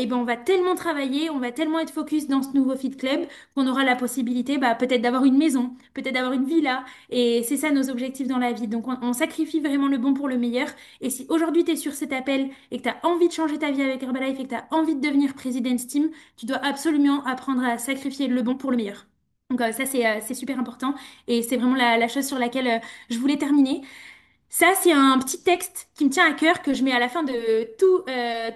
ben on va tellement travailler, on va tellement être focus dans ce nouveau Fit Club qu'on aura la possibilité bah, peut-être d'avoir une maison, peut-être d'avoir une villa. Et c'est ça nos objectifs dans la vie. Donc on sacrifie vraiment le bon pour le meilleur. Et si aujourd'hui tu es sur cet appel et que tu as envie de changer ta vie avec Herbalife et que tu as envie de devenir présidente Team, tu dois absolument apprendre à sacrifier le bon pour le meilleur. Donc ça, c'est super important et c'est vraiment la chose sur laquelle je voulais terminer. Ça, c'est un petit texte qui me tient à cœur que je mets à la fin de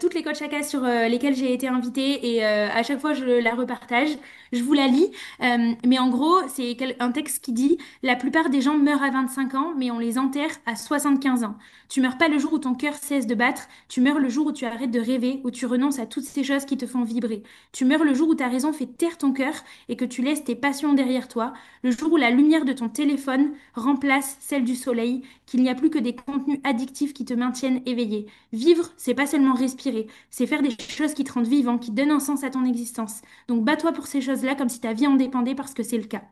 toutes les coachs chakras sur lesquelles j'ai été invitée et à chaque fois je la repartage. Je vous la lis, mais en gros, c'est un texte qui dit: La plupart des gens meurent à 25 ans, mais on les enterre à 75 ans. Tu meurs pas le jour où ton cœur cesse de battre, tu meurs le jour où tu arrêtes de rêver, où tu renonces à toutes ces choses qui te font vibrer. Tu meurs le jour où ta raison fait taire ton cœur et que tu laisses tes passions derrière toi, le jour où la lumière de ton téléphone remplace celle du soleil, qu'il n'y a plus que des contenus addictifs qui te maintiennent éveillé. Vivre, c'est pas seulement respirer, c'est faire des choses qui te rendent vivant, qui te donnent un sens à ton existence. Donc bats-toi pour ces choses-là comme si ta vie en dépendait parce que c'est le cas.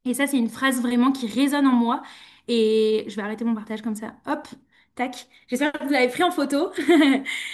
Et ça, c'est une phrase vraiment qui résonne en moi. Et je vais arrêter mon partage comme ça. Hop, tac. J'espère que vous l'avez pris en photo.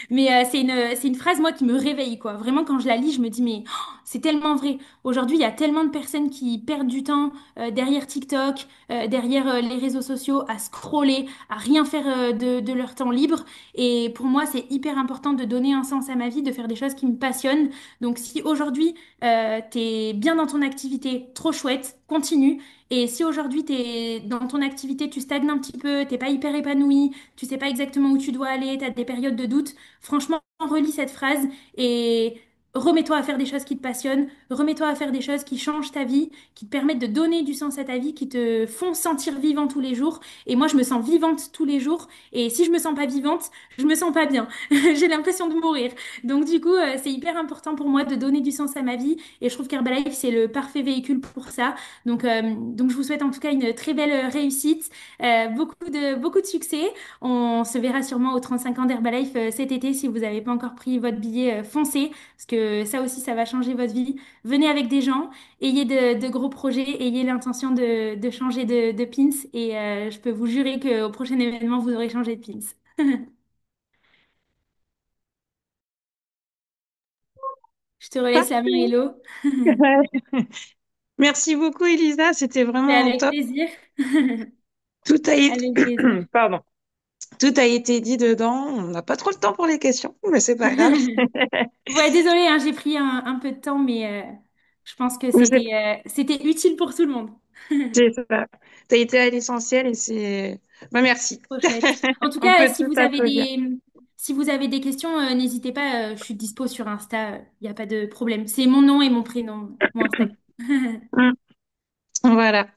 Mais c'est une phrase, moi, qui me réveille, quoi. Vraiment, quand je la lis, je me dis, mais oh, c'est tellement vrai. Aujourd'hui, il y a tellement de personnes qui perdent du temps derrière TikTok, derrière les réseaux sociaux, à scroller, à rien faire de leur temps libre. Et pour moi, c'est hyper important de donner un sens à ma vie, de faire des choses qui me passionnent. Donc, si aujourd'hui, t'es bien dans ton activité, trop chouette, continue. Et si aujourd'hui t'es dans ton activité, tu stagnes un petit peu, t'es pas hyper épanoui, tu sais pas exactement où tu dois aller, t'as des périodes de doute, franchement, relis cette phrase et remets-toi à faire des choses qui te passionnent, remets-toi à faire des choses qui changent ta vie, qui te permettent de donner du sens à ta vie, qui te font sentir vivant tous les jours. Et moi, je me sens vivante tous les jours. Et si je me sens pas vivante, je me sens pas bien. J'ai l'impression de mourir. Donc du coup, c'est hyper important pour moi de donner du sens à ma vie. Et je trouve qu'Herbalife, c'est le parfait véhicule pour ça. Donc je vous souhaite en tout cas une très belle réussite, beaucoup de succès. On se verra sûrement aux 35 ans d'Herbalife cet été. Si vous n'avez pas encore pris votre billet, foncez, parce que ça aussi, ça va changer votre vie. Venez avec des gens, ayez de gros projets, ayez l'intention de changer de pins. Et je peux vous jurer qu'au prochain événement, vous aurez changé de pins. Je te relaisse la main, Parfait. Hello. Merci beaucoup, Elisa. C'était Mais vraiment avec top. plaisir. Tout a été, Avec plaisir. pardon. Tout a été dit dedans. On n'a pas trop le temps pour les questions, mais c'est pas grave. Ouais, désolée, hein, j'ai pris un peu de temps, mais je pense que C'est c'était utile pour tout le monde. c'est ça. T'as été à l'essentiel et c'est. Bah, merci. Trop chouette. En tout On cas, peut tous applaudir. si vous avez des questions, n'hésitez pas, je suis dispo sur Insta, il n'y a pas de problème. C'est mon nom et mon prénom, mon Instagram. Mm. Voilà.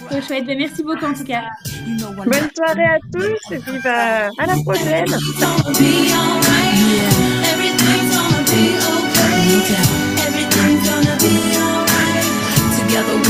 Trop chouette. Ben, merci beaucoup en tout cas. You know I Bonne love soirée à tous et puis bah, à la prochaine. gonna be alright. Yeah. Everything's gonna be okay. No doubt. Everything's gonna be alright. Together